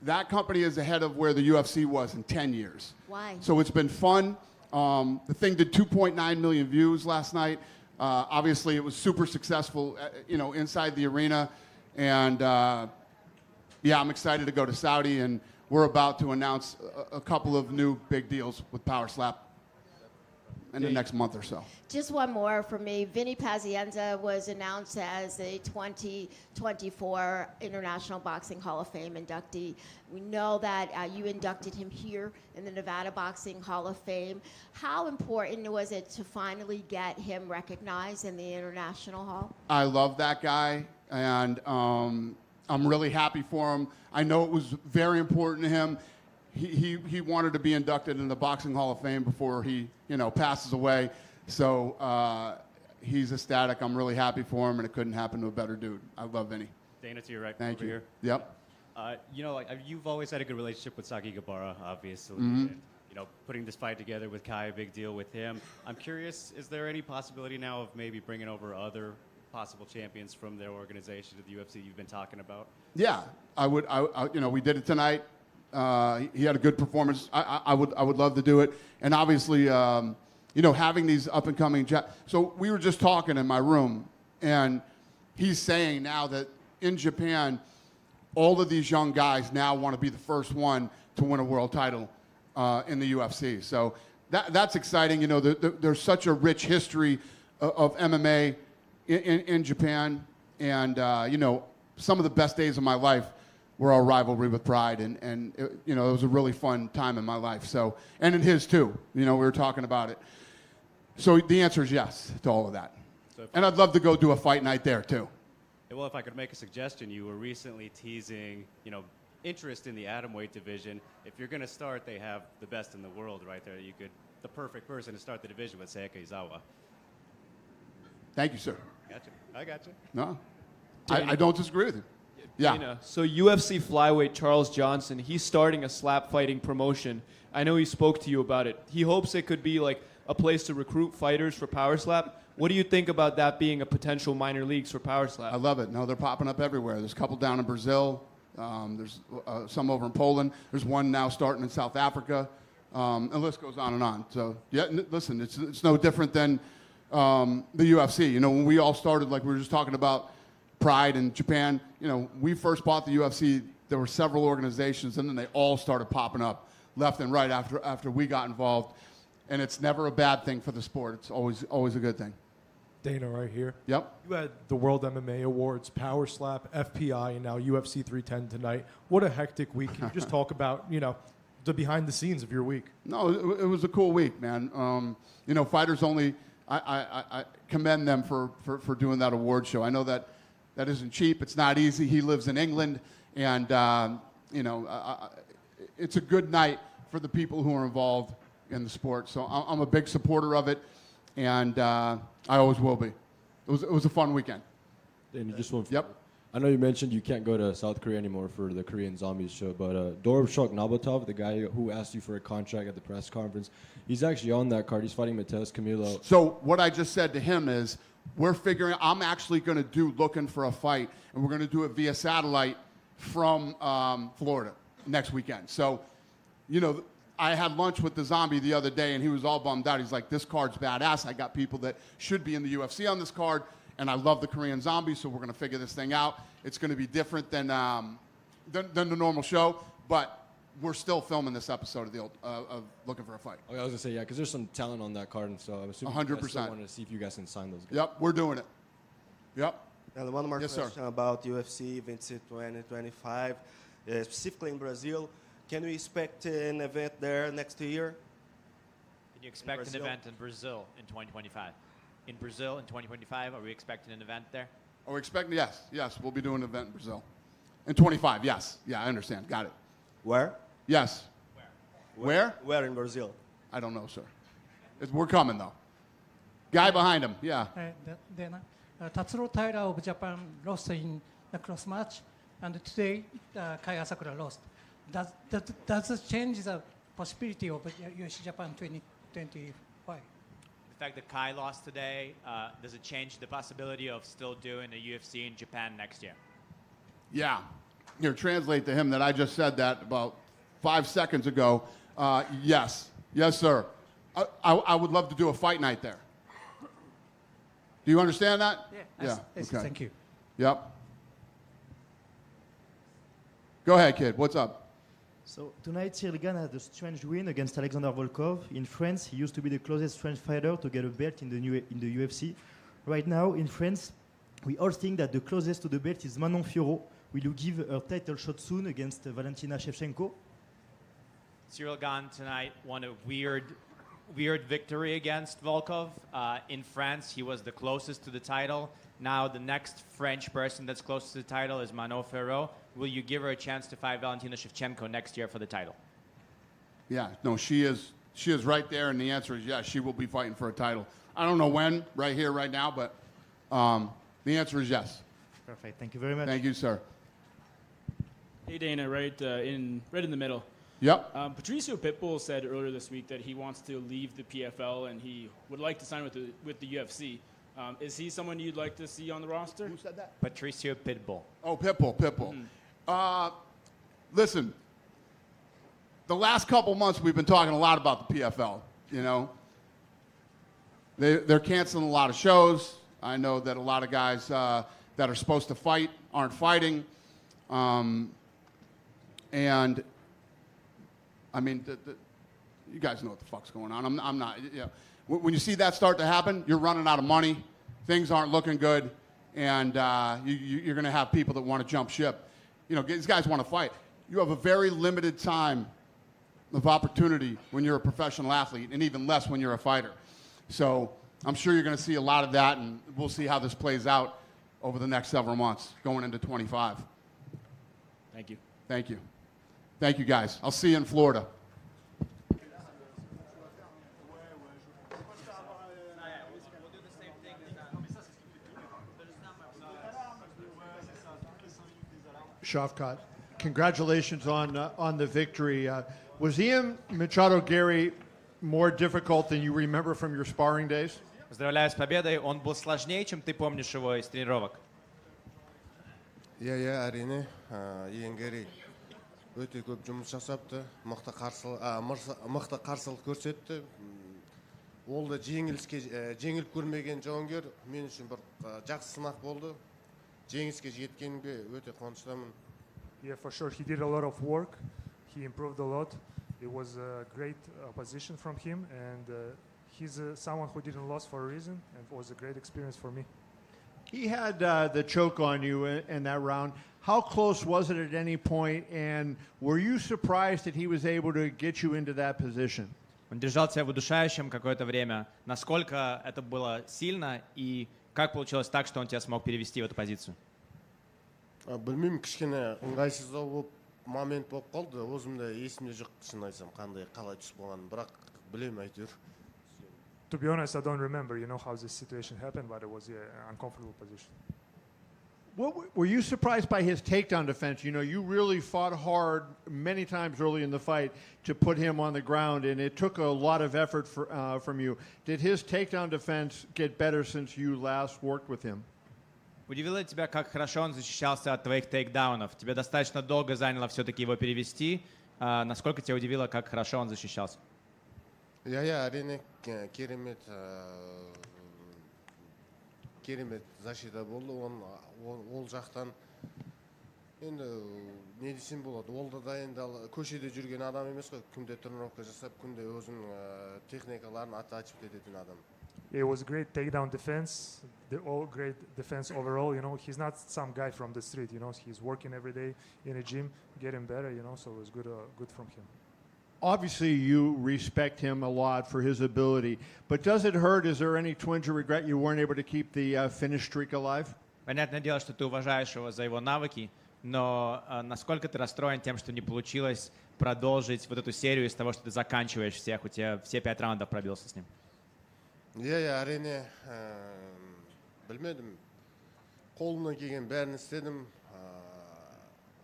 that company is ahead of where the UFC was in 10 years. Why? So it's been fun. The thing did 2.9 million views last night. Obviously, it was super successful, inside the arena. And yeah, I'm excited to go to Saudi, and we're about to announce a couple of new big deals with Power Slap. in the next month or so. Just one more for me. Vinny Pazienza was announced as a 2024 International Boxing Hall of Fame inductee. We know that you inducted him here in the Nevada Boxing Hall of Fame. How important was it to finally get him recognized in the International Hall? I love that guy, and I'm really happy for him. I know it was very important to him. He wanted to be inducted in the Boxing Hall of Fame before he, passes away. So he's ecstatic. I'm really happy for him, and it couldn't happen to a better dude. I love Vinny. Dana, to your right. Thank over you. Here. Yep. You've always had a good relationship with Saki Gabara, obviously. Mm-hmm. And, putting this fight together with Kai, a big deal with him. I'm curious, is there any possibility now of maybe bringing over other possible champions from their organization to the UFC you've been talking about? Yeah, I would. We did it tonight. He had a good performance. I would love to do it. And obviously, having these up and coming. So we were just talking in my room, and he's saying now that in Japan, all of these young guys now want to be the first one to win a world title in the UFC. So that's exciting. There's such a rich history of MMA in Japan, and some of the best days of my life were our rivalry with Pride, and it was a really fun time in my life. So, and in his too. We were talking about it. So the answer is yes to all of that. And I'd love to go do a fight night there too. Well, if I could make a suggestion, you were recently teasing, interest in the atomweight division. If you're going to start, they have the best in the world right there. The perfect person to start the division with Seika Izawa. Thank you, sir. I got you. No, I don't disagree with you. Yeah. Dana, so UFC flyweight Charles Johnson, he's starting a slap fighting promotion. I know he spoke to you about it. He hopes it could be like a place to recruit fighters for power slap. What do you think about that being a potential minor leagues for power slap? I love it. No, they're popping up everywhere. There's a couple down in Brazil. There's some over in Poland. There's one now starting in South Africa. And the list goes on and on. So, yeah, listen, it's no different than the UFC. When we all started, like we were just talking about Pride in Japan, we first bought the UFC, there were several organizations, and then they all started popping up left and right after we got involved. And it's never a bad thing for the sport. It's always a good thing. Dana right here. Yep. You had the World MMA Awards, Power Slap, FPI, and now UFC 310 tonight. What a hectic week. Can you just talk about, the behind the scenes of your week? No, it was a cool week, man. Fighters only, I commend them for doing that award show. I know that isn't cheap. It's not easy. He lives in England, and, it's a good night for the people who are involved in the sport. So I'm a big supporter of it, and I always will be. It was a fun weekend. And just one. Yep. I know you mentioned you can't go to South Korea anymore for the Korean Zombies show, but Dorobshok Nabotov, the guy who asked you for a contract at the press conference, he's actually on that card. He's fighting Mateus Camilo. So what I just said to him is, I'm actually going to do Looking for a Fight, and we're going to do it via satellite from Florida next weekend. So, I had lunch with the Zombie the other day, and he was all bummed out. He's like, this card's badass. I got people that should be in the UFC on this card, and I love the Korean Zombie, so we're going to figure this thing out. It's going to be different than the normal show, but we're still filming this episode of Looking for a Fight. Okay, I was going to say, yeah, because there's some talent on that card, and so I'm assuming 100%. you guys still wanted to see if you guys can sign those guys. Yep, we're doing it. Yep. And one more Yes, question sir. about UFC events 2025, specifically in Brazil. Can we expect an event there next year? Can you expect an event in Brazil in 2025? In Brazil in 2025, are we expecting an event there? Are we expecting? Yes, we'll be doing an event in Brazil. In 25, yes. Yeah, I understand. Got it. Where? Yes. Where? Where in Brazil? I don't know, sir. We're coming, though. Guy behind him, yeah. Then Tatsuro Taira of Japan lost in the cross match, and today Kai Asakura lost. Does it change the possibility of UFC Japan 2025? The fact that Kai lost today, does it change the possibility of still doing a UFC in Japan next year? Yeah. Here, translate to him that I just said that about 5 seconds ago. Yes. Yes, sir. I would love to do a fight night there. Do you understand that? Yes, Okay. Thank you. Yep. Go ahead, kid. What's up? So tonight, Cyril had a strange win against Alexander Volkov. In France, he used to be the closest French fighter to get a belt in the UFC. Right now, in France, we all think that the closest to the belt is Manon Fiorot. Will you give her title shot soon against Valentina Shevchenko? Cyril Gane tonight won a weird victory against Volkov. In France, he was the closest to the title. Now the next French person that's closest to the title is Manon Fiorot. Will you give her a chance to fight Valentina Shevchenko next year for the title? Yeah, no, she is right there, and the answer is yes. She will be fighting for a title. I don't know when, right here, right now, but the answer is yes. Perfect. Thank you very much. Thank you, sir. Hey Dana, right in the middle. Yep. Patricio Pitbull said earlier this week that he wants to leave the PFL and he would like to sign with the UFC. Is he someone you'd like to see on the roster? Who said that? Patricio Pitbull. Oh, Pitbull. Listen, the last couple months we've been talking a lot about the PFL. You know, they're canceling a lot of shows. I know that a lot of guys that are supposed to fight aren't fighting. And I mean, you guys know what the fuck's going on. I'm not. You know, when you see that start to happen, you're running out of money. Things aren't looking good, and you're going to have people that want to jump ship. You know, these guys want to fight. You have a very limited time of opportunity when you're a professional athlete, and even less when you're a fighter. So I'm sure you're going to see a lot of that, and we'll see how this plays out over the next several months going into 25. Thank you. Thank you. Thank you, guys. I'll see you in Florida. Shavkat, congratulations on the victory. Was Ian Machado Gary more difficult than you remember from your sparring days? Поздравляю с победой. Он был сложнее, чем ты помнишь его из тренировок. Иә, әрине. Иэн Гери өте көп жұмыс жасапты. Мықты қарсылық көрсетті. Ол да жеңіліп көрмеген жауынгер. Мен үшін бір жақсы сынақ болды. Жеңіске жеткенге өте қуаныштымын. Yeah, for sure. He did a lot of work. He improved a lot. It was a great opposition from him, and he's someone who didn't lose for a reason, and it was a great experience for me. He had the choke on you in that round. How close was it at any point, and were you surprised that he was able to get you into that position? Он держал тебя в удушающем какое-то время. Насколько это было сильно и как получилось так, что он тебя смог перевести в эту позицию? Білмеймін, кішкене ыңғайсыздау болып момент болып қалды. Өзім де есімде жоқ, шын айтсам, қалай түсіп қалғанын, бірақ білемін әйтеуір. To be honest, I don't remember, how this situation happened, but it was an uncomfortable position. Were you surprised by his takedown defense? You know, you really fought hard many times early in the fight to put him on the ground, and it took a lot of effort from you. Did his takedown defense get better since you last worked with him? Удивило тебя, как хорошо он защищался от твоих тейкдаунов? Тебе достаточно долго заняло все-таки его перевести. Насколько тебя удивило, как хорошо он защищался? Я әрине керемет защита болды. Ол жақтан енді не десем болады, ол да енді көшеде жүрген адам емес қой, күнде тренировка жасап, күнде өзінің техникаларын оттачивать ететін адам. It was a great takedown defense, great defense overall. He's not some guy from the street. He's working every day in a gym, getting better. So it was good from him. Obviously, you respect him a lot for his ability, but does it hurt? Is there any twinge of regret you weren't able to keep the finish streak alive? Понятное дело, что ты уважаешь его за его навыки, но насколько ты расстроен тем, что не получилось продолжить вот эту серию из того, что ты заканчиваешь всех, у тебя все 5 раундов пробился с ним? Я әрине білмедім. Қолымнан келген бәрін істедім.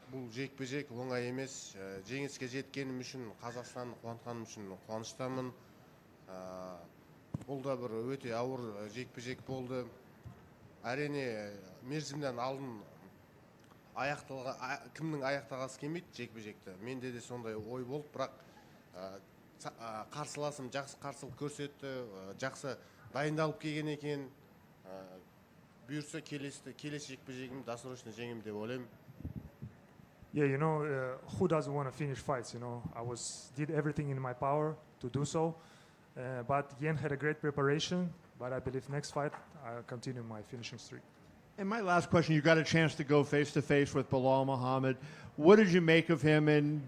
Бұл жекпе-жек оңай емес. Жеңіске жеткенім үшін, Қазақстанды қуантқаным үшін қуаныштамын. Бұл да бір өте ауыр жекпе-жек болды. Әрине мерзімнен алдын кімнің аяқтағысы келмейді жекпе-жекті. Менде де сондай ой болды, бірақ қарсыласым жақсы қарсылық көрсетті, жақсы дайындалып келген екен. Бұйырса келесі жекпе-жегім досрочно жеңем деп ойлаймын. Yeah, who doesn't want to finish fights? I did everything in my power to do so, but Yen had a great preparation. But I believe next fight I'll continue my finishing streak. And my last question: you got a chance to go face to face with Bilal Muhammad. What did you make of him, and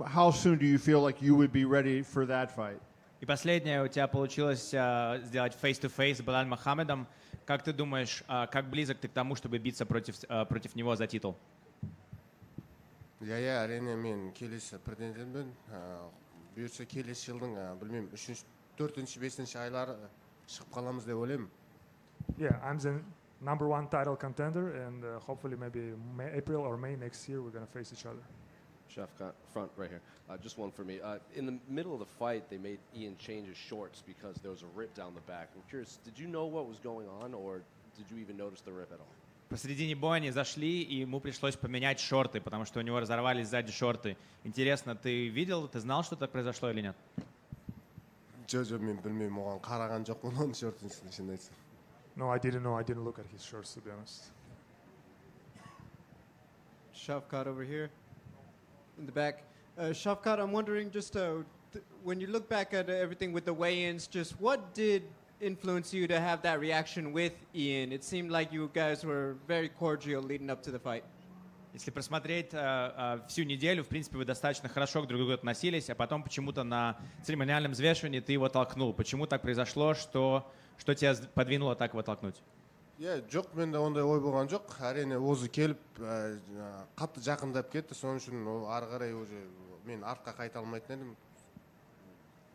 how soon do you feel like you would be ready for that fight? И последнее, у тебя получилось сделать face-to-face с Билалем Мухаммедом. Как ты думаешь, как близок ты к тому, чтобы биться против него за титул? иә әрине мен келесі претендентпін бұйыртса келесі жылдың білмеймін 3-4, 5 айлары шығып қаламыз деп ойлаймын. Yeah, I'm the #1 title contender, and hopefully maybe April or May next year we're gonna face each other. Chef, front right here. Just one for me. In the middle of the fight, they made Ian change his shorts because there was a rip down the back. I'm curious, did you know what was going on, or did you even notice the rip at all? Посредине боя они зашли, и ему пришлось поменять шорты, потому что у него разорвались сзади шорты. Интересно, ты видел, ты знал, что так произошло или нет? жоқ мен білмеймін оған қараған жоқпын оның шортын шынын айтсам. No, I didn't know. I didn't look at his shorts, to be honest. Shavkat over here in the back. Shavkat, I'm wondering just when you look back at everything with the weigh-ins, just what did influence you to have that reaction with Ian? It seemed like you guys were very cordial leading up to the fight. Если просмотреть всю неделю, в принципе, вы достаточно хорошо друг к другу относились, а потом почему-то на церемониальном взвешивании ты его толкнул. Почему так произошло, что тебя подвинуло так его толкнуть? иә жоқ менде ондай ой болған жоқ әрине өзі келіп қатты жақындап кетті соның үшін ары қарай уже мен артқа қайта алмайтын едім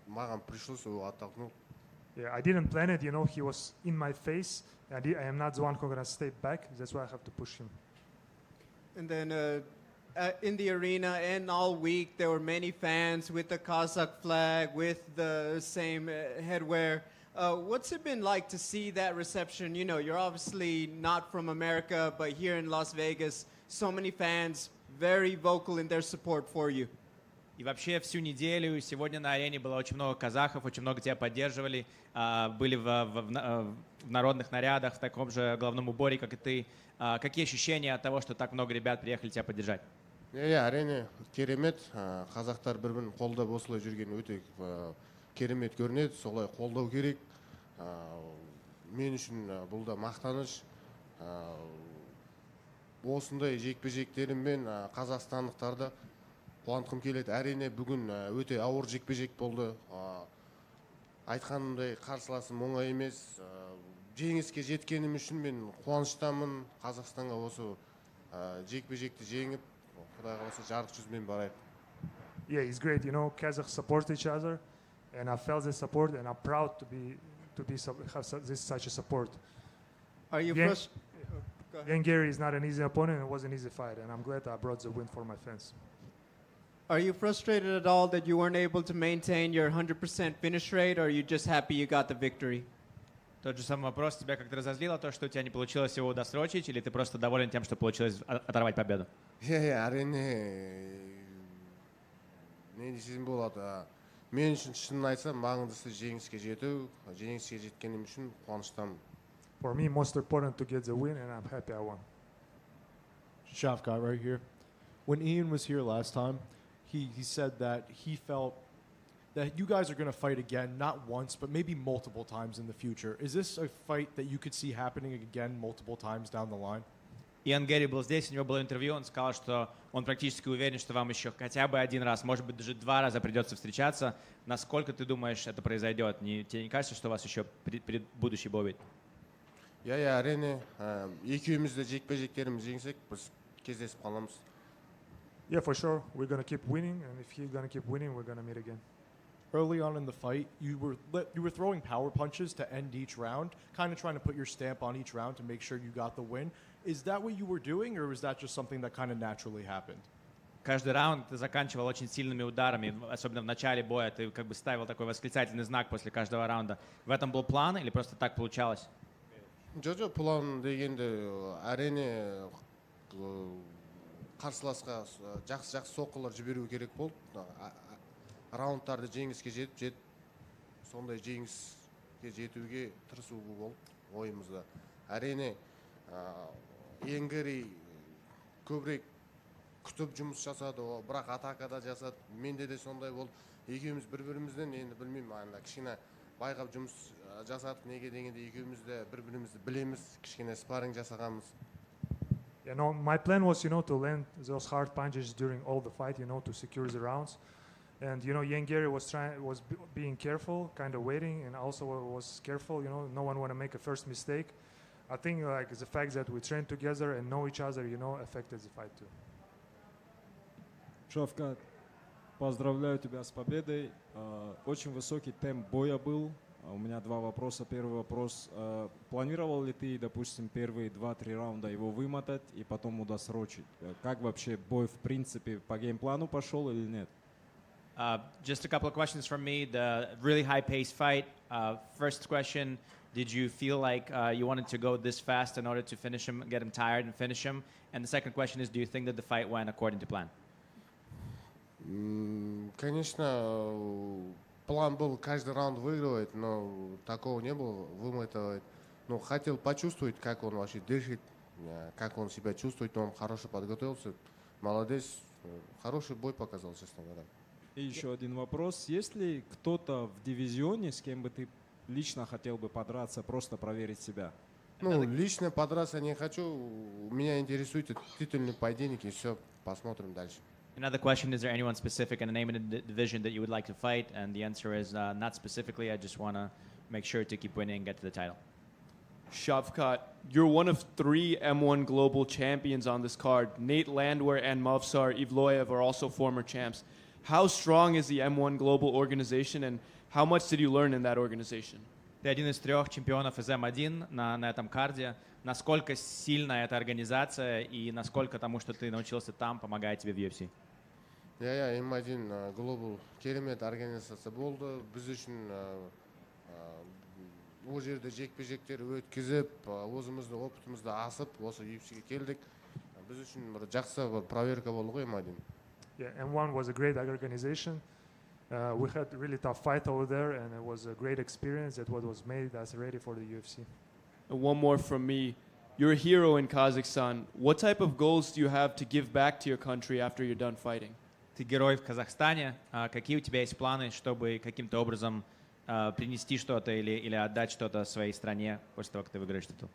маған пришлось оған толкнул. Yeah, I didn't plan it. He was in my face. I am not the one who's gonna stay back. That's why I have to push him. And then in the arena and all week, there were many fans with the Kazakh flag, with the same headwear. What's it been like to see that reception? You're obviously not from America, but here in Las Vegas, so many fans very vocal in their support for you. И вообще всю неделю сегодня на арене было очень много казахов, очень много тебя поддерживали, были в народных нарядах, в таком же головном уборе, как и ты. Какие ощущения от того, что так много ребят приехали тебя поддержать? иә әрине керемет қазақтар бір бірін қолдап осылай жүрген өте керемет көрінеді солай қолдау керек мен үшін бұл да мақтаныш осындай жекпе-жектеріммен қазақстандықтарды қуантқым келеді әрине бүгін өте ауыр жекпе-жек болды айтқанымдай қарсыласым оңай емес жеңіске жеткенім үшін мен қуаныштамын қазақстанға осы жекпе-жекті жеңіп құдай қаласа жарық жүзбен барайық. Yeah, it's great. Kazakhs support each other, and I felt the support, and I'm proud to have such a support. Are you frustrated? Yen Gary is not an easy opponent. It was an easy fight, and I'm glad I brought the win for my fans. Are you frustrated at all that you weren't able to maintain your 100% finish rate, or are you just happy you got the victory? Тот же самый вопрос. Тебя как-то разозлило то, что у тебя не получилось его досрочить, или ты просто доволен тем, что получилось оторвать победу? әрине не десем болады мен үшін шынын айтсам маңыздысы жеңіске жету жеңіске жеткенім үшін қуаныштамын. For me, most important to get the win, and I'm happy I won. Shavkat right here. When Ian was here last time, he said that he felt that you guys are going to fight again, not once, but maybe multiple times in the future. Is this a fight that you could see happening again multiple times down the line? Иан Гэри был здесь, у него было интервью, он сказал, что он практически уверен, что вам еще хотя бы один раз, может быть, даже 2 раза придется встречаться. Насколько ты думаешь, это произойдет? Тебе не кажется, что у вас еще будущий бой будет? иә әрине екеуміз де жекпе-жектеріміз жеңсек біз кездесіп қаламыз. Yeah, for sure. We're going to keep winning, and if he's going to keep winning, we're going to meet again. Early on in the fight, you were throwing power punches to end each round, kind of trying to put your stamp on each round to make sure you got the win. Is that what you were doing, or was that just something that kind of naturally happened? Каждый раунд ты заканчивал очень сильными ударами, особенно в начале боя. Ты как бы ставил такой восклицательный знак после каждого раунда. В этом был план или просто так получалось? жоқ план дегенде әрине қарсыласқа жақсы соққылар жіберу керек болды раундтарды жеңіске жетіп сондай жеңіске жетуге тырысу болды ойымызда әрине Yen Gary көбірек күтіп жұмыс жасады, бірақ атакада жасады. Менде де сондай болды. Екеуміз бір-бірімізден енді білмеймін, анда кішкене байқап жұмыс жасадық. Неге дегенде екеуміз де бір-бірімізді білеміз, кішкене спарринг жасағанбыз. You know, my plan was, to land those hard punches during all the fight, to secure the rounds. And, Ian Gary was being careful, kind of waiting, and also was careful, no one want to make a first mistake. I think, the fact that we trained together and know each other, affected the fight too. Шавкат, поздравляю тебя с победой. Очень высокий темп боя был. У меня два вопроса. Первый вопрос. Планировал ли ты, допустим, первые 2-3 раунда его вымотать и потом удосрочить? Как вообще бой, в принципе, по геймплану пошел или нет? Just a couple of questions from me. The really high-paced fight. First question, did you feel like you wanted to go this fast in order to finish him, get him tired and finish him? And the second question is, do you think that the fight went according to plan? Конечно, план был каждый раунд выигрывать, но такого не было, вымотывать. Но хотел почувствовать, как он вообще дышит, как он себя чувствует, он хорошо подготовился. Молодец, хороший бой показал, честно говоря. И еще один вопрос. Есть ли кто-то в дивизионе, с кем бы ты лично хотел бы подраться, просто проверить себя? Ну, лично подраться не хочу. Меня интересует титульный поединок, и все, посмотрим дальше. Another question, is there anyone specific in the name of the division that you would like to fight? And the answer is not specifically. I just want to make sure to keep winning and get to the title. Shavkat, you're one of 3 M1 global champions on this card. Nate Landwehr and Mavsar Ivloev are also former champs. How strong is the M1 global organization, and how much did you learn in that organization? Ты один из 3 чемпионов из М1 на этом карде. Насколько сильна эта организация и насколько тому, что ты научился там, помогает тебе в UFC? Я М1 Global керемет организация болды. Біз үшін ол жерде жекпе-жектер өткізіп, өзіміздің опытымызды асып, осы UFC-ге келдік. Біз үшін бір жақсы бір проверка болды ғой М1. Yeah, M1 was a great organization. We had a really tough fight over there, and it was a great experience that what was made us ready for the UFC. And one more from me. You're a hero in Kazakhstan. What type of goals do you have to give back to your country after you're done fighting? Ты герой в Казахстане. Какие у тебя есть планы, чтобы каким-то образом принести что-то или отдать что-то своей стране после того, как ты выиграешь титул?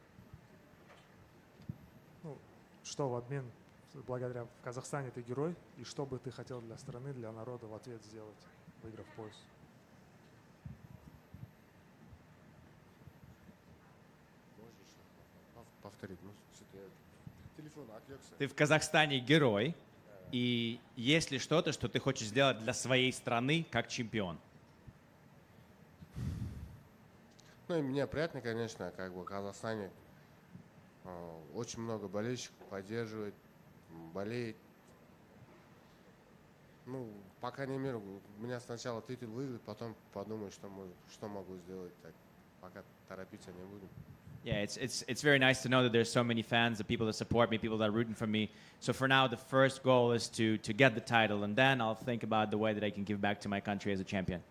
Ну, что в обмен, благодаря в Казахстане ты герой, и что бы ты хотел для страны, для народа в ответ сделать, выиграв пояс? Повторить, телефон отвлекся. Ты в Казахстане герой, и есть ли что-то, что ты хочешь сделать для своей страны как чемпион? Ну и мне приятно, конечно, как бы в Казахстане очень много болельщиков поддерживает, болеет. Ну, по крайней мере, у меня сначала титул выиграть, потом подумаю, что могу сделать. Так, пока торопиться не будем. Yeah, it's very nice to know that there's so many fans, the people that support me, people that are rooting for me. So for now, the first goal is to get the title, and then I'll think about the way that I can give back to my country as a champion.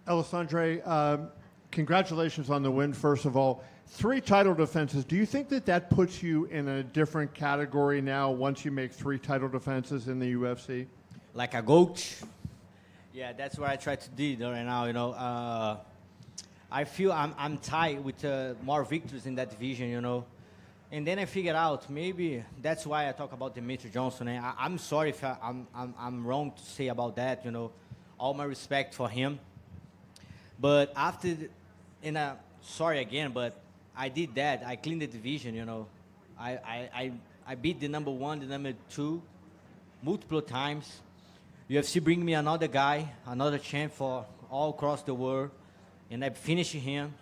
Alessandre, congratulations on the win, first of all. 3 title defenses. Do you think that puts you in a different category now once you make 3 title defenses in the UFC? Like a goat? Yeah, that's what I try to do right now, I feel I'm tied with more victories in that division, And then I figured out maybe that's why I talk about Demetri Johnson. And I'm sorry if I'm wrong to say about that, All my respect for him. But after, sorry again, but I did that. I cleaned the division, I beat the number 1, the number 2, multiple times. UFC bring me another guy, another champ for all across the world, and I finish him.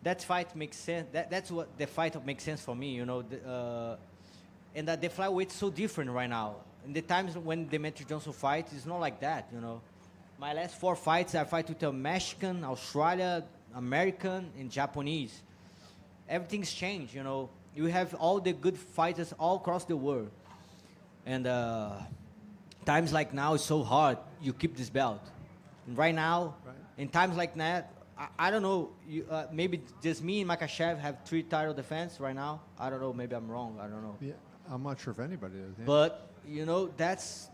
That fight makes sense. That's what the fight makes sense for me, and that the flyweight is so different right now. In the times when Demetri Johnson fights, it's not like that, My last 4 fights, I fight with a Mexican, Australia, American, and Japanese. Everything's changed, You have all the good fighters all across the world. And times like now is so hard. You keep this belt. And right now, in times like that, I don't know. Maybe just me and Makachev have 3 title defense right now. I don't know. Maybe I'm wrong. I don't know. Yeah, I'm not sure if anybody is. Yeah. But that's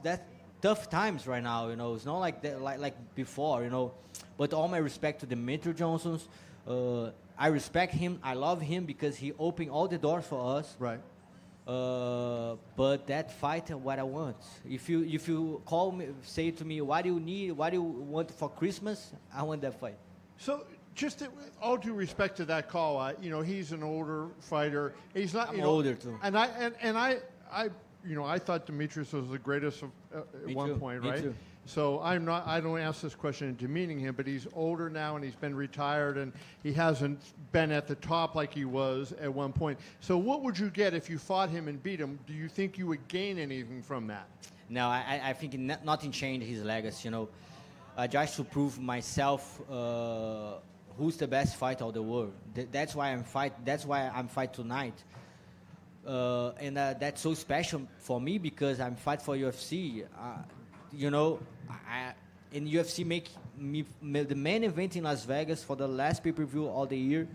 tough times right now. It's not like that, like before. But all my respect to Demetri Johnson's. I respect him. I love him because he opened all the doors for us. Right. But that fight, what I want. If you call me, say to me, what do you want for Christmas? I want that fight. So, just all due respect to that call, he's an older fighter. He's not. I'm older too. And I thought Demetrius was the greatest at one point, Me right? too. So I don't ask this question demeaning him, but he's older now and he's been retired and he hasn't been at the top like he was at one point. So what would you get if you fought him and beat him? Do you think you would gain anything from that? No, I think nothing changed his legacy. Just to prove myself, who's the best fighter of the world. That's why I'm fight. That's why I'm fight tonight. And that's so special for me because I'm fight for UFC. In UFC make me the main event in Las Vegas for the last pay-per-view all the year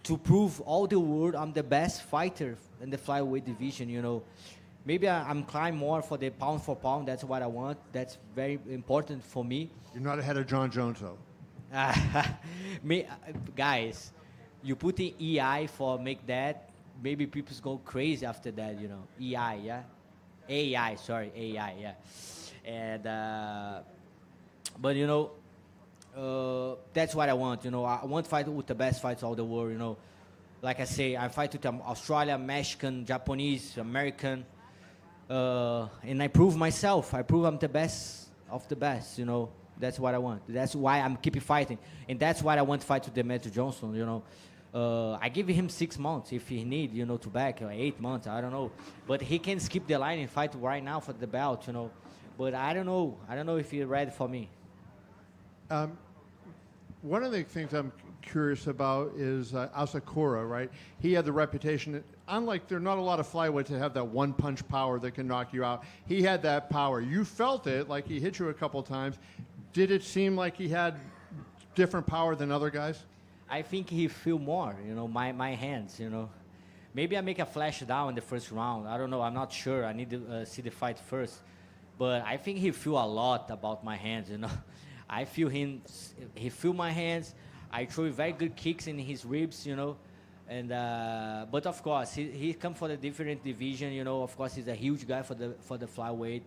to prove all the world I'm the best fighter in the flyweight division. Maybe I'm climb more for the pound for pound. That's what I want. That's very important for me. You're not ahead of John Jones, though. Guys, you put in EI for make that. Maybe people go crazy after that. EI, yeah, AI. Sorry, AI, yeah. And but that's what I want. I want to fight with the best fighters of the world. Like I say, I fight with Australia, Mexican, Japanese, American. And I prove myself. I prove I'm the best of the best. That's what I want. That's why I'm keep fighting, and that's why I want to fight with Demetri Johnson. I give him 6 months if he need, to back, or 8 months. I don't know, but he can skip the line and fight right now for the belt. But I don't know. I don't know if he's ready for me. One of the things I'm curious about is Asakura, right? He had the reputation that, unlike there are not a lot of flyweights that have that one punch power that can knock you out. He had that power. You felt it, like he hit you a couple times. Did it seem like he had different power than other guys? I think he feel more, my hands, Maybe I make a flash down in the first round. I don't know. I'm not sure. I need to see the fight first. But I think he feel a lot about my hands, I feel him. He feel my hands. I throw very good kicks in his ribs, And but of course, he come for the different division, Of course, he's a huge guy for the flyweight.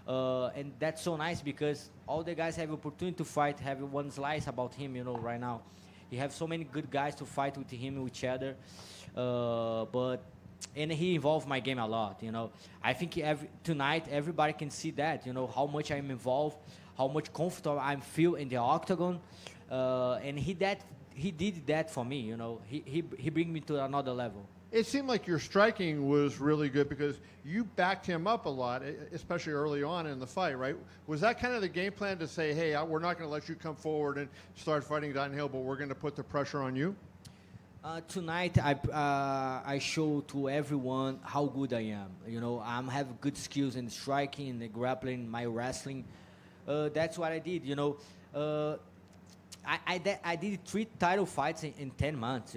And that's so nice because all the guys have opportunity to fight, have one slice about him, right now. He have so many good guys to fight with him, with each other. And he involved my game a lot, I think tonight everybody can see that, how much I'm involved, how much comfortable I feel in the octagon. And he did that for me, He bring me to another level. It seemed like your striking was really good because you backed him up a lot, especially early on in the fight, right? Was that kind of the game plan to say, hey, we're not going to let you come forward and start fighting downhill, but we're going to put the pressure on you? Tonight, I show to everyone how good I am. I have good skills in striking, in the grappling, my wrestling. That's what I did. I did 3 title fights in 10 months.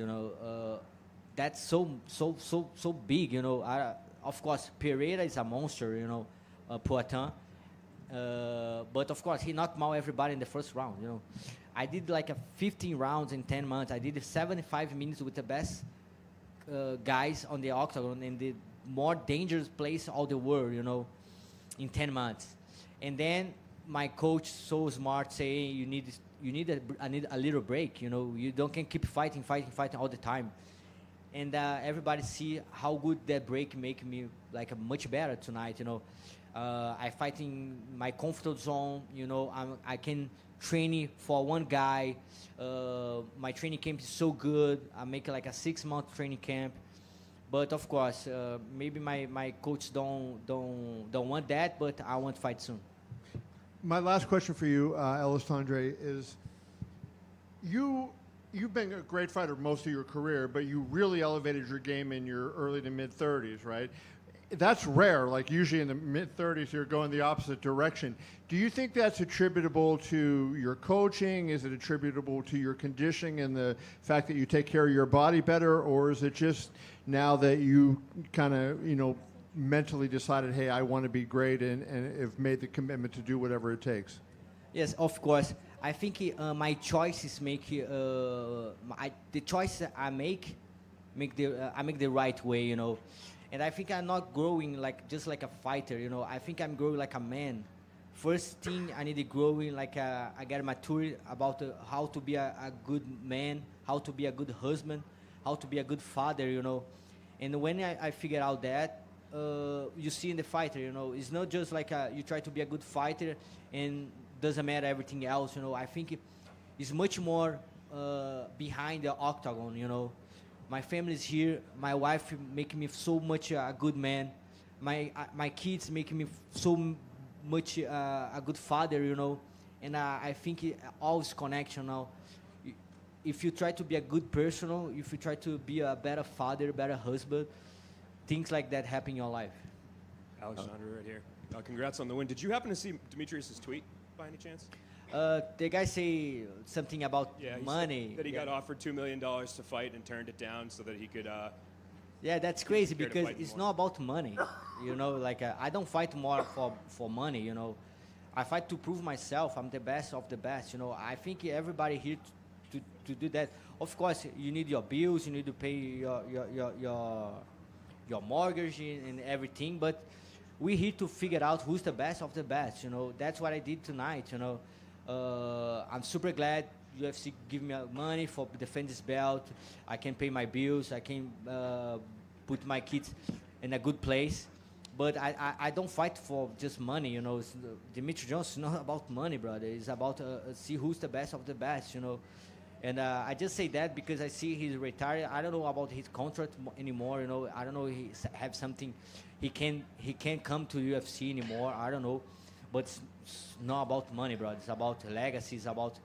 That's so big. Of course, Pereira is a monster. Poitin. But of course, he knocked out everybody in the first round. I did like 15 rounds in 10 months. I did 75 minutes with the best guys on the octagon in the more dangerous place of the world, in 10 months. And then my coach, so smart, saying you need a little break. You can keep fighting all the time. And everybody see how good that break make me like much better tonight. I fight in my comfort zone. I can train for one guy. My training camp is so good. I make like a 6-month training camp. But of course, maybe my coach don't want that. But I want to fight soon. My last question for you, Alessandre, is you've been a great fighter most of your career, but you really elevated your game in your early to mid-30s, right? that's rare. Like usually in the mid-30s, you're going the opposite direction. Do you think that's attributable to your coaching? Is it attributable to your conditioning and the fact that you take care of your body better, or is it just now that you kind of mentally decided, hey, I want to be great, and have made the commitment to do whatever it takes? Yes, of course. I think my choices the choices I make the right way, And I think I'm not growing just like a fighter, I think I'm growing like a man. First thing I need to grow in, I get mature about how to be a good man, how to be a good husband, how to be a good father, And when I figure out that, you see in the fighter, it's not just like you try to be a good fighter and doesn't matter everything else, I think it's much more behind the octagon, My family is here. My wife making me so much a good man. My kids making me so much a good father, And I think all is connection now. If you try to be a good person, if you try to be a better father, better husband, things like that happen in your life. Alexander right here. Congrats on the win. Did you happen to see Demetrius' tweet by any chance? The guy say something about money. That he got offered $2 million to fight and turned it down so that he could. Yeah, that's crazy because it's not about money. I don't fight more for money. I fight to prove myself. I'm the best of the best. I think everybody here to do that. Of course, you need your bills. You need to pay your mortgage and everything. But we're here to figure out who's the best of the best. That's what I did tonight. I'm super glad UFC give me money for defend this belt. I can pay my bills. I can put my kids in a good place. But I don't fight for just money. Dimitri Johnson is not about money, brother. It's about see who's the best of the best. And I just say that because I see he's retired. I don't know about his contract anymore. I don't know he have something. He can't come to UFC anymore. I don't know. But it's not about money, bro. It's about legacy. It's about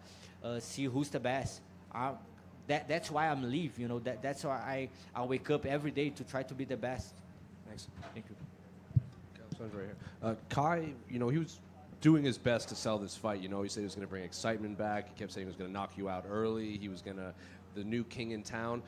see who's the best. That's why I'm live. That's why I wake up every day to try to be the best. Thanks. Thank you. Right here. Kai, he was doing his best to sell this fight. He said he was going to bring excitement back. He kept saying he was going to knock you out early. He was the new king in town.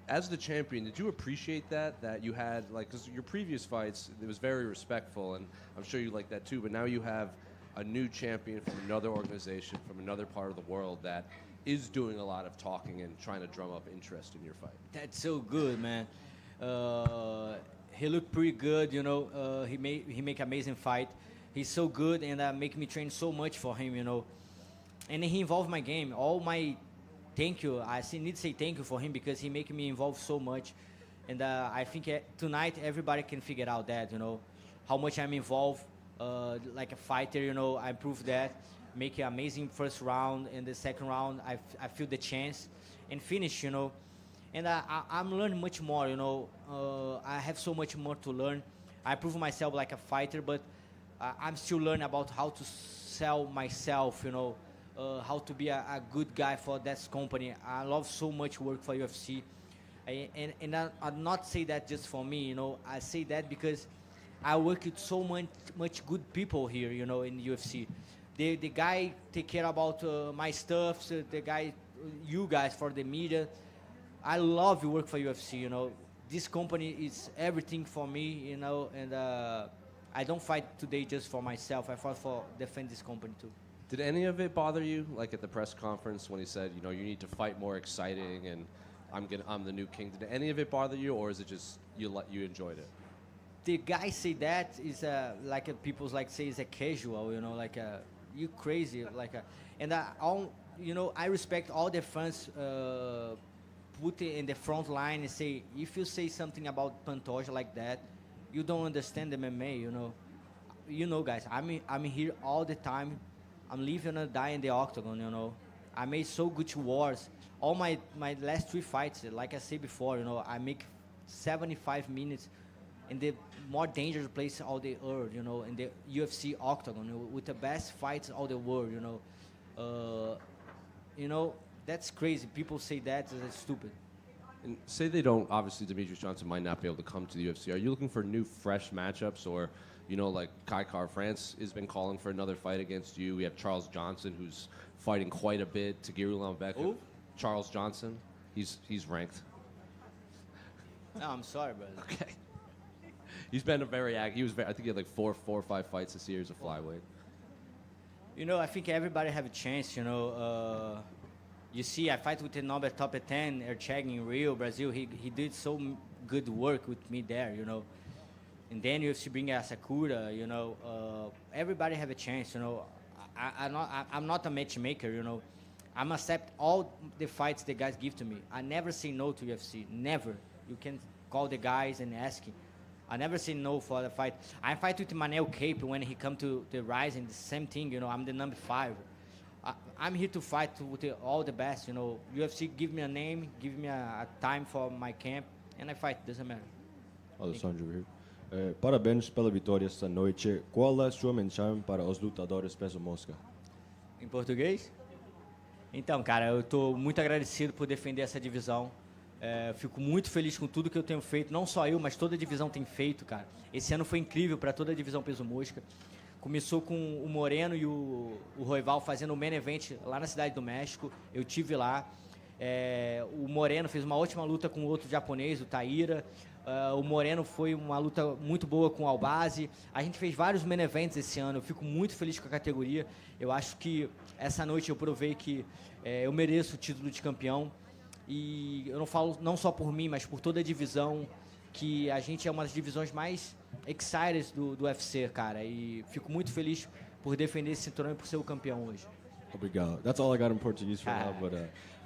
As the champion, did you appreciate that you had, because your previous fights, it was very respectful, and I'm sure you like that too, but now you have a new champion from another organization, from another part of the world that is doing a lot of talking and trying to drum up interest in your fight. That's so good, man. He looked pretty good, he make amazing fight. He's so good and make me train so much for him, And he involved my game. All my thank you. I need to say thank you for him because he make me involved so much. And I think tonight everybody can figure out that, how much I'm involved like a fighter, I proved that. Make an amazing first round. And the second round, I feel the chance and finish, And I'm learning much more, I have so much more to learn. I prove myself like a fighter, but I'm still learning about how to sell myself, how to be a good guy for that company. I love so much work for UFC. And I not say that just for me, I say that because I work with so much good people here, in UFC. The guy take care about my stuff, so the guy, you guys for the media. I love work for UFC, This company is everything for me, and I don't fight today just for myself. I fight for defend this company too. Did any of it bother you, like at the press conference when he said, you need to fight more exciting and I'm the new king? Did any of it bother you, or is it just you enjoyed it? The guy say that is like people's say is a casual, you crazy, and I respect all the fans. Put it in the front line and say, if you say something about Pantoja like that, you don't understand the MMA, guys, I'm here all the time. I'm living and dying in the octagon, I made so good wars. All my last 3 fights, like I said before, I make 75 minutes in the more dangerous place of the earth, in the UFC octagon, with the best fights of the world, that's crazy. People say that is stupid. And say they don't, obviously Demetrius Johnson might not be able to come to the UFC. Are you looking for new, fresh matchups? Or, you know, like Kai Car France has been calling for another fight against you. We have Charles Johnson, who's fighting quite a bit. Tagiru Lambek. Charles Johnson. He's ranked. No, I'm sorry, brother. Okay. He's been a very active. I think he had like four or five fights this year as a flyweight. You know, I think everybody have a chance, you know. You see, I fight with the number top 10, Ercheg in Rio, Brazil. He did so good work with me there, you know. And then UFC bring Asakura, you know. Everybody have a chance, you know. I'm not a matchmaker, you know. I'm accept all the fights the guys give to me. I never say no to UFC, never. You can call the guys and ask him. I never say no for the fight. I fight with Manel Cape when he come to the Rising, the same thing, you know. I'm the number 5. I'm here to fight with all the best, you know. UFC give me a name, give me a time for my camp, and I fight. Doesn't matter. Alessandro here. Parabéns pela vitória esta noite. Qual é a sua mensagem para os lutadores peso mosca? Em português? Então, cara, eu estou muito agradecido por defender essa divisão. Fico muito feliz com tudo que eu tenho feito. Não só eu, mas toda a divisão tem feito, cara. Esse ano foi incrível para toda a divisão peso mosca. Começou com o Moreno e o Royval fazendo o main event lá na Cidade do México. Eu tive lá. O Moreno fez uma ótima luta com o outro japonês, o Taira. O Moreno foi uma luta muito boa com o Albazi. A gente fez vários main events esse ano. Eu fico muito feliz com a categoria. Eu acho que essa noite eu provei que eu mereço o título de campeão. E eu não falo não só por mim, mas por toda a divisão, que a gente é uma das divisões mais excited do UFC, cara. E fico muito feliz por defender esse cinturão e por ser o campeão hoje. Obrigado. That's all I got in Portuguese for now, but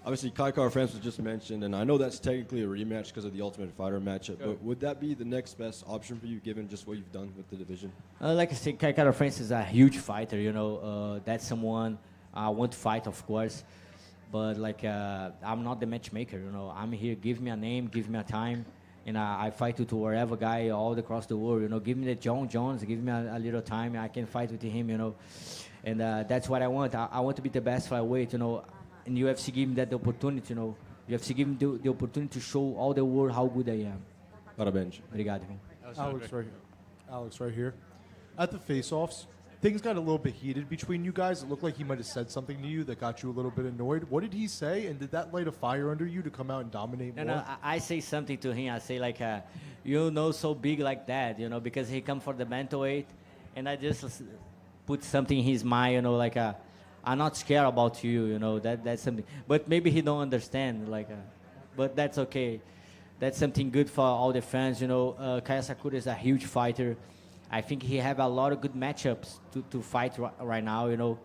obviously Kai Car France was just mentioned, and I know that's technically a rematch because of the Ultimate Fighter matchup, but would that be the next best option for you given just what you've done with the division? Like I said, Kai Car France is a huge fighter, you know. That's someone I want to fight, of course. But like, I'm not the matchmaker, you know. I'm here, give me a name, give me a time. And I fight with wherever guy all across the world, you know. Give me the John Jones, give me a little time, I can fight with him, you know. And that's what I want. I want to be the best flyweight, you know. And UFC give me that opportunity, you know. UFC give me the opportunity to show all the world how good I am. Parabéns. Obrigado, irmão. Alex right here. At the face-offs, things got a little bit heated between you guys. It looked like he might have said something to you that got you a little bit annoyed. What did he say, and did that light a fire under you to come out and dominate more? No, I say something to him. I say like, you know, so big like that, you know, because he come for the bantamweight, and I just put something in his mind, you know, like, I'm not scared about you, you know, that's something. But maybe he don't understand, like, but that's okay. That's something good for all the fans, you know. Kaya Sakura is a huge fighter. I think he have a lot of good matchups to fight right now, you know.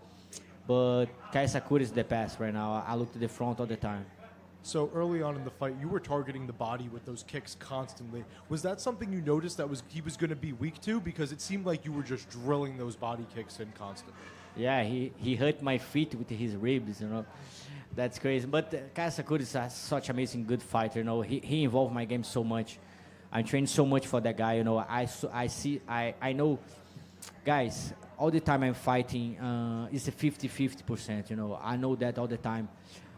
But Kaya Sakura is the best right now. I look to the front all the time. So early on in the fight, you were targeting the body with those kicks constantly. Was that something you noticed that he was going to be weak to? Because it seemed like you were just drilling those body kicks in constantly. Yeah, he hurt my feet with his ribs, you know. That's crazy. But Kaya Sakura is such amazing good fighter, you know. He involved my game so much. I trained so much for that guy, you know. I know, guys, all the time I'm fighting, it's a 50-50%, you know. I know that all the time.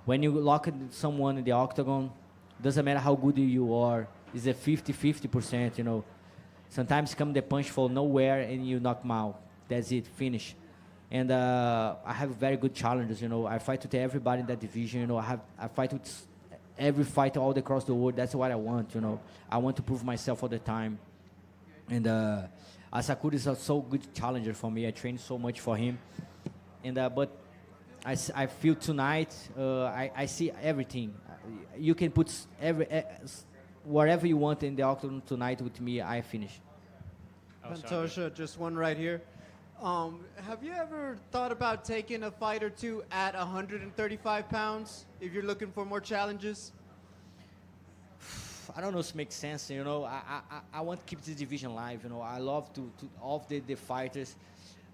When you lock someone in the octagon, doesn't matter how good you are, it's a 50-50%, you know. Sometimes come the punch from nowhere and you knock him out. That's it, finish. And I have very good challenges, you know. I fight with everybody in that division, you know. I fight with every fighter all across the world. That's what I want, you know. I want to prove myself all the time. And Asakura is a so good challenger for me. I train so much for him. And but I feel tonight, I see everything. You can put whatever you want in the octagon tonight with me, I finish. Pantoja, just one right here. Have you ever thought about taking a fight or two at 135 pounds if you're looking for more challenges? I don't know if it makes sense, you know. I want to keep this division alive, you know. I love to all the fighters.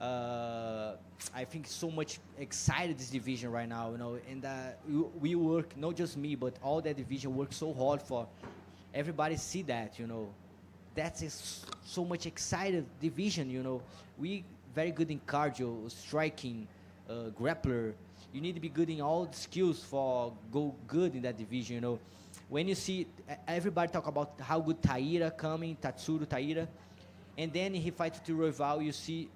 I think so much excited this division right now, you know. And we work, not just me, but all that division works so hard for everybody see that, you know. That's so much excited division, you know. We very good in cardio, striking, grappler. You need to be good in all the skills for go good in that division, you know. When you see everybody talk about how good Taira coming, Tatsuro Taira, and then he fights to Royval, you see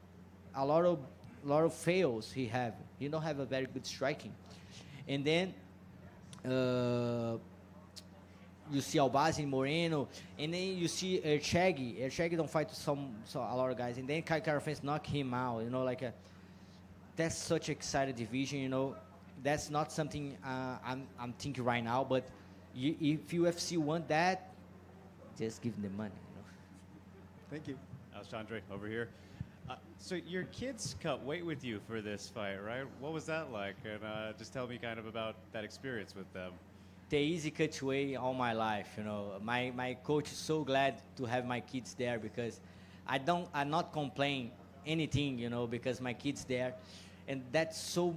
a lot of fails he have. He don't have a very good striking. And then you see Albazi, Moreno, and then you see Erchegi. Erchegi don't fight a lot of guys, and then Kai Kara-France knock him out. You know, that's such an exciting division. You know, that's not something I'm thinking right now. But if UFC want that, just give them the money. You know. Thank you. Alexandre, over here. So your kids cut weight with you for this fight, right? What was that like? And just tell me kind of about that experience with them. The easy cut weight all my life, you know. My coach is so glad to have my kids there because I'm not complaining anything, you know, because my kids there, and that's so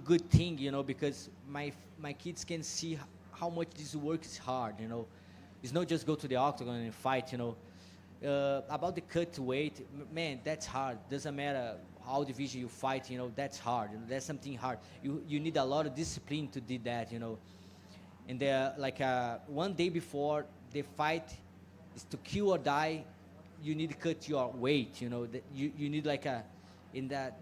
good thing, you know, because my kids can see how much this work is hard, you know. It's not just go to the octagon and fight, you know. About the cut weight, man, that's hard. Doesn't matter how division you fight, you know, that's hard. You know, that's something hard. You need a lot of discipline to do that, you know. And one day before the fight is to kill or die, you need to cut your weight, you know. You need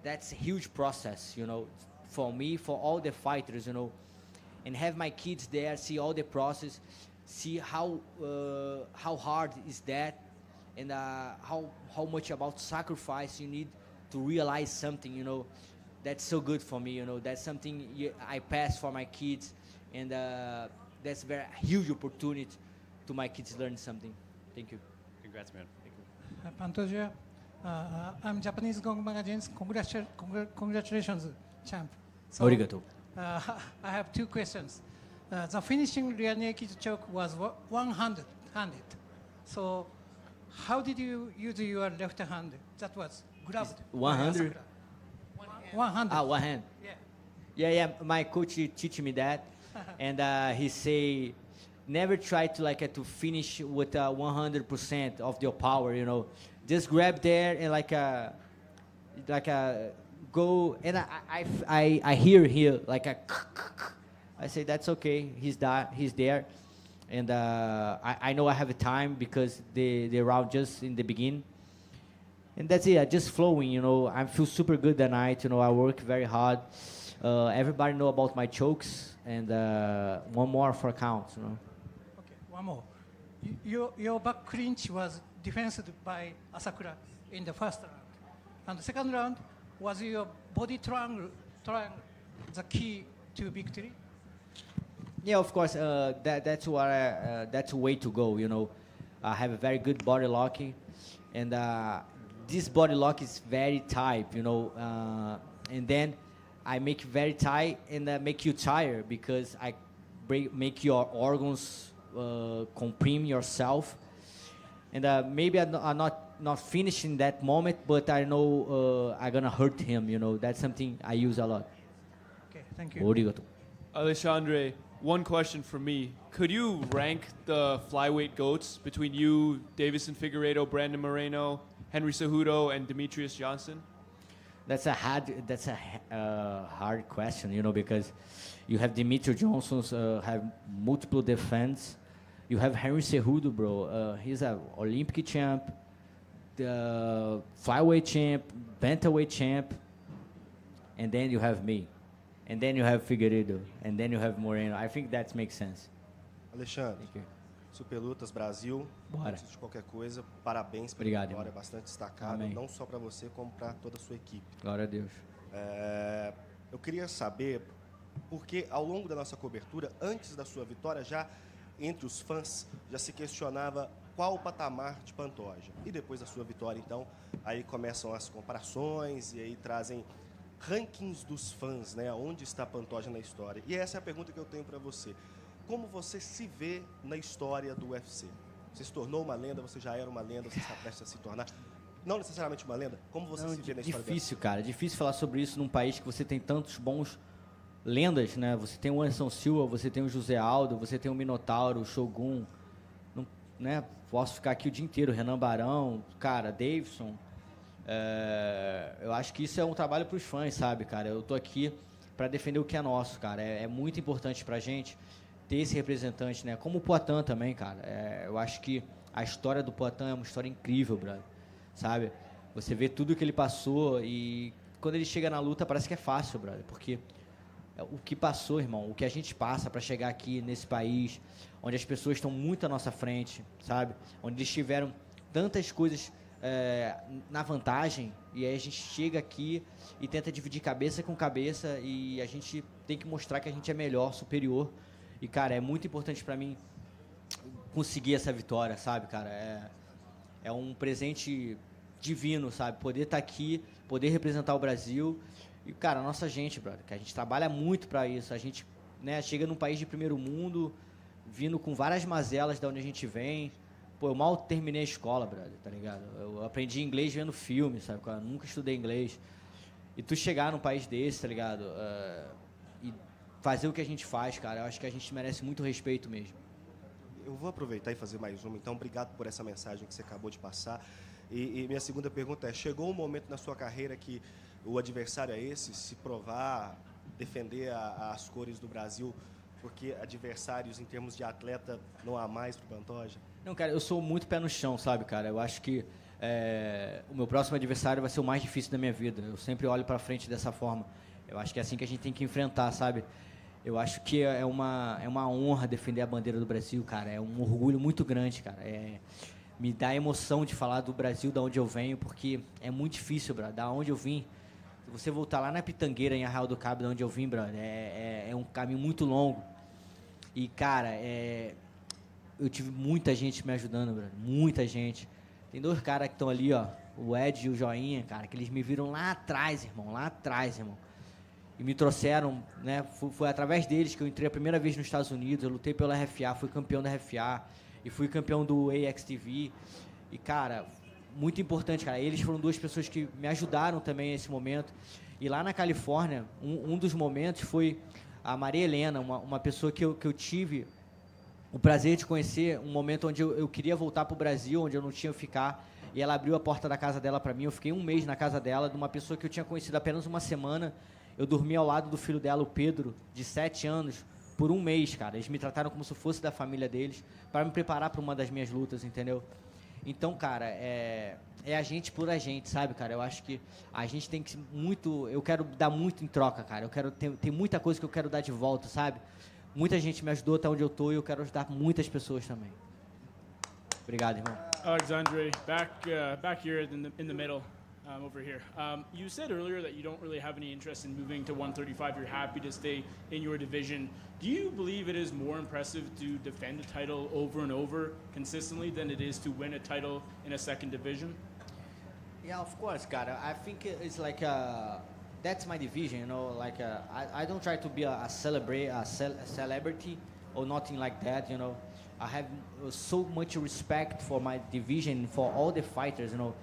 that's a huge process, you know, for me, for all the fighters, you know. And have my kids there, see all the process, see how hard is that, and how much about sacrifice you need to realize something, you know. That's so good for me, you know. That's something I pass for my kids, and that's very huge opportunity to my kids learn something. Thank you. Congrats, man. Thank you. Pantoja, I'm Japanese Gong Magazines. Congratulations, champ. Arigato. I have two questions. The finishing rear naked choke was one-handed. So how did you use your left hand? That was grabbed. 100? 100. One hand. Yeah. My coach teach me that, and he say, never try to finish with 100% of your power. You know, just grab there and go. And I hear here I say that's okay. He's there, and I know I have a time because the round just in the beginning. And that's it. I just flowing, you know. I feel super good that night. You know, I work very hard. Everybody know about my chokes, and one more for count. You know. Okay, one more. Your back clinch was defended by Asakura in the first round, and the second round was your body triangle the key to victory. Yeah, of course. That's a way to go. You know, I have a very good body locking, and this body lock is very tight, you know, and then I make it very tight and make you tired because I make your organs comprime yourself, and maybe I'm not finishing that moment, but I know I'm gonna hurt him, you know. That's something I use a lot. Okay, thank you. Arigato. Alexandre, one question for me. Could you rank the flyweight GOATs between you, Davison Figueiredo, Brandon Moreno, Henry Cejudo, and Demetrius Johnson? That's a hard question, you know, because you have Demetrius Johnson's have multiple defense. You have Henry Cejudo, bro. He's an Olympic champ, the flyweight champ, bantamweight champ, and then you have me, and then you have Figueiredo, and then you have Moreno. I think that makes sense. Alexandre, Superlutas Brasil, Bora. antes de qualquer coisa, parabéns pela Obrigado, vitória, irmão. bastante destacada, Amém. não só para você, como para toda a sua equipe. Glória a Deus. Eu queria saber, porque ao longo da nossa cobertura, antes da sua vitória, já entre os fãs, já se questionava qual o patamar de Pantoja. E depois da sua vitória, então, aí começam as comparações e aí trazem rankings dos fãs, né? Onde está Pantoja na história? E essa é a pergunta que eu tenho para você. Como você se vê na história do UFC? Você se tornou uma lenda, você já era uma lenda, você está prestes a se tornar... Não necessariamente uma lenda, como você se vê na história do Difícil, cara. Difícil falar sobre isso num país que você tem tantos bons lendas, né? Você tem o Anderson Silva, você tem o José Aldo, você tem o Minotauro, o Shogun, não, né? Posso ficar aqui o dia inteiro, Renan Barão, cara, Davidson. Eu acho que isso é um trabalho para os fãs, sabe, cara? Eu tô aqui para defender o que é nosso, cara. É muito importante para a gente ter esse representante, né? Como o Poatan também, cara. Eu acho que a história do Poatan é uma história incrível, brother, sabe? Você vê tudo que ele passou e quando ele chega na luta parece que é fácil, brother, porque o que passou, irmão, o que a gente passa para chegar aqui nesse país, onde as pessoas estão muito à nossa frente, sabe? Onde eles tiveram tantas coisas na vantagem, e aí a gente chega aqui e tenta dividir cabeça com cabeça e a gente tem que mostrar que a gente é melhor, superior. E, cara, é muito importante para mim conseguir essa vitória, sabe, cara? É um presente divino, sabe? Poder estar aqui, poder representar o Brasil. E, cara, a nossa gente, brother, que a gente trabalha muito para isso. A gente, né, chega num país de primeiro mundo, vindo com várias mazelas de onde a gente vem. Pô, eu mal terminei a escola, brother, tá ligado? Eu aprendi inglês vendo filme, sabe? Eu nunca estudei inglês. E tu chegar num país desse, tá ligado? E fazer o que a gente faz, cara, eu acho que a gente merece muito respeito mesmo. Eu vou aproveitar e fazer mais uma. Então, obrigado por essa mensagem que você acabou de passar. E minha segunda pergunta é, chegou um momento na sua carreira que o adversário é esse, se provar, defender as cores do Brasil, porque adversários em termos de atleta não há mais para o Pantoja? Não, cara, eu sou muito pé no chão, sabe, cara? Eu acho que o meu próximo adversário vai ser o mais difícil da minha vida. Eu sempre olho para frente dessa forma. Eu acho que é assim que a gente tem que enfrentar, sabe? Eu acho que é uma honra defender a bandeira do Brasil, cara. É um orgulho muito grande, cara. Me dá emoção de falar do Brasil, da onde eu venho, porque é muito difícil, brother. Da onde eu vim, se você voltar lá na Pitangueira, em Arraial do Cabo, da onde eu vim, brother, é um caminho muito longo. E, cara, eu tive muita gente me ajudando, brother. Muita gente. Tem dois caras que estão ali, ó, o Ed e o Joinha, cara, que eles me viram lá atrás, irmão. E me trouxeram, né? Foi através deles que eu entrei a primeira vez nos Estados Unidos. Eu lutei pela RFA, fui campeão da RFA e fui campeão do AXTV. E, cara, muito importante, cara. Eles foram duas pessoas que me ajudaram também nesse momento. E lá na Califórnia, um dos momentos foi a Maria Helena, uma pessoa que eu tive o prazer de conhecer, um momento onde eu queria voltar para o Brasil, onde eu não tinha que ficar. E ela abriu a porta da casa dela para mim. Eu fiquei um mês na casa dela, de uma pessoa que eu tinha conhecido apenas uma semana. Eu dormi ao lado do filho dela, o Pedro, de 7 anos, por um mês, cara. Eles me trataram como se fosse da família deles, para me preparar para uma das minhas lutas, entendeu? Então, cara, é a gente por a gente, sabe, cara? Eu acho que a gente tem que muito... Eu quero dar muito em troca, cara. Eu quero ter muita coisa que eu quero dar de volta, sabe? Muita gente me ajudou até onde eu estou e eu quero ajudar muitas pessoas também. Obrigado, irmão. Alexandre, back here in the middle. Over here. You said earlier that you don't really have any interest in moving to 135. You're happy to stay in your division. Do you believe it is more impressive to defend a title over and over consistently than it is to win a title in a second division? Yeah, of course, cara. I think it's like that's my division, you know. Like I don't try to be a celebrity or nothing like that, you know. I have so much respect for my division, for all the fighters, you know.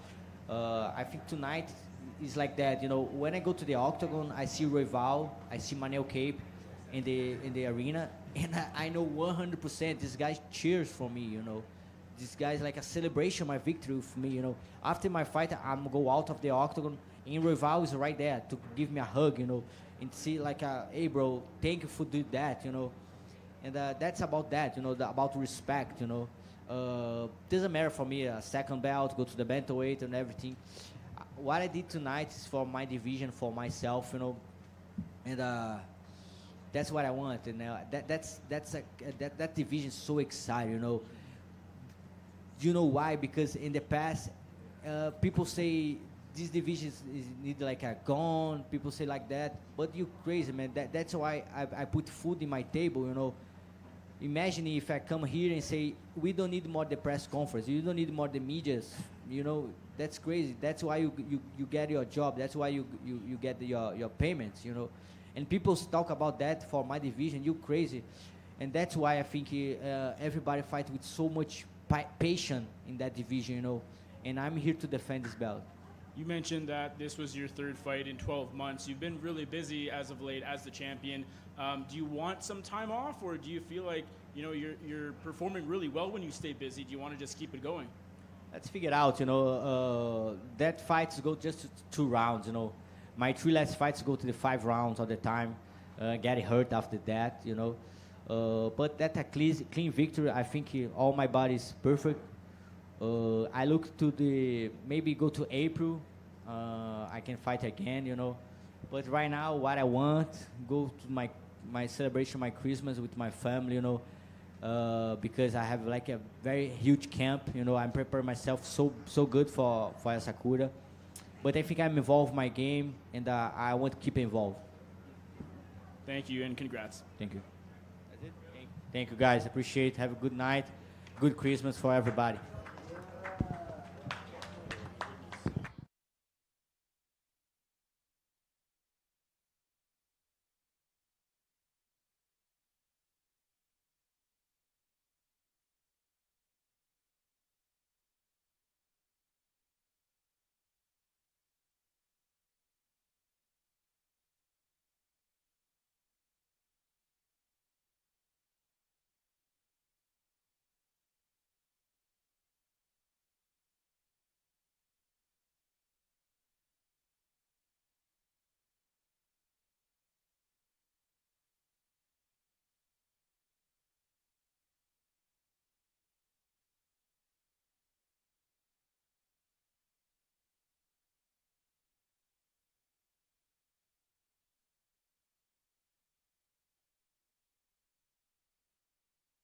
I think tonight is like that, you know. When I go to the octagon, I see Royval, I see Manel Cape in the arena, and I know 100% this guy cheers for me, you know. This guy's like a celebration, my victory for me, you know. After my fight, I'm go out of the octagon, and Royval is right there to give me a hug, you know, and see like, hey bro, thank you for doing that, you know. And that's about that, you know, about respect, you know. Doesn't matter for me, a second belt, go to the bantamweight and everything. What I did tonight is for my division, for myself, you know, and that's what I want. And that division is so exciting, you know. You know why? Because in the past, people say this division need like a gun. People say like that, but you crazy, man. That's why I put food in my table, you know. Imagine if I come here and say, we don't need more the press conference. You don't need more the medias. You know, that's crazy. That's why you get your job. That's why you get your payments, you know. And people talk about that for my division. You crazy. And that's why I think everybody fight with so much patience in that division, you know. And I'm here to defend this belt. You mentioned that this was your third fight in 12 months. You've been really busy as of late as the champion. Do you want some time off, or do you feel like, you know, you're performing really well when you stay busy? Do you want to just keep it going? Let's figure it out, that fights go just to 2 rounds, My 3 last fights go to the 5 rounds all the time. Getting hurt after that, But that's a clean victory. I think all my body is perfect. I look to maybe go to April. I can fight again, But right now, what I want, go to my celebration, my Christmas with my family, because I have like a very huge camp, I'm preparing myself so good for Asakura. But I think I'm involved in my game, and I want to keep involved. Thank you, and congrats. Thank you. That's it. Thank you, guys. Appreciate it. Have a good night. Good Christmas for everybody.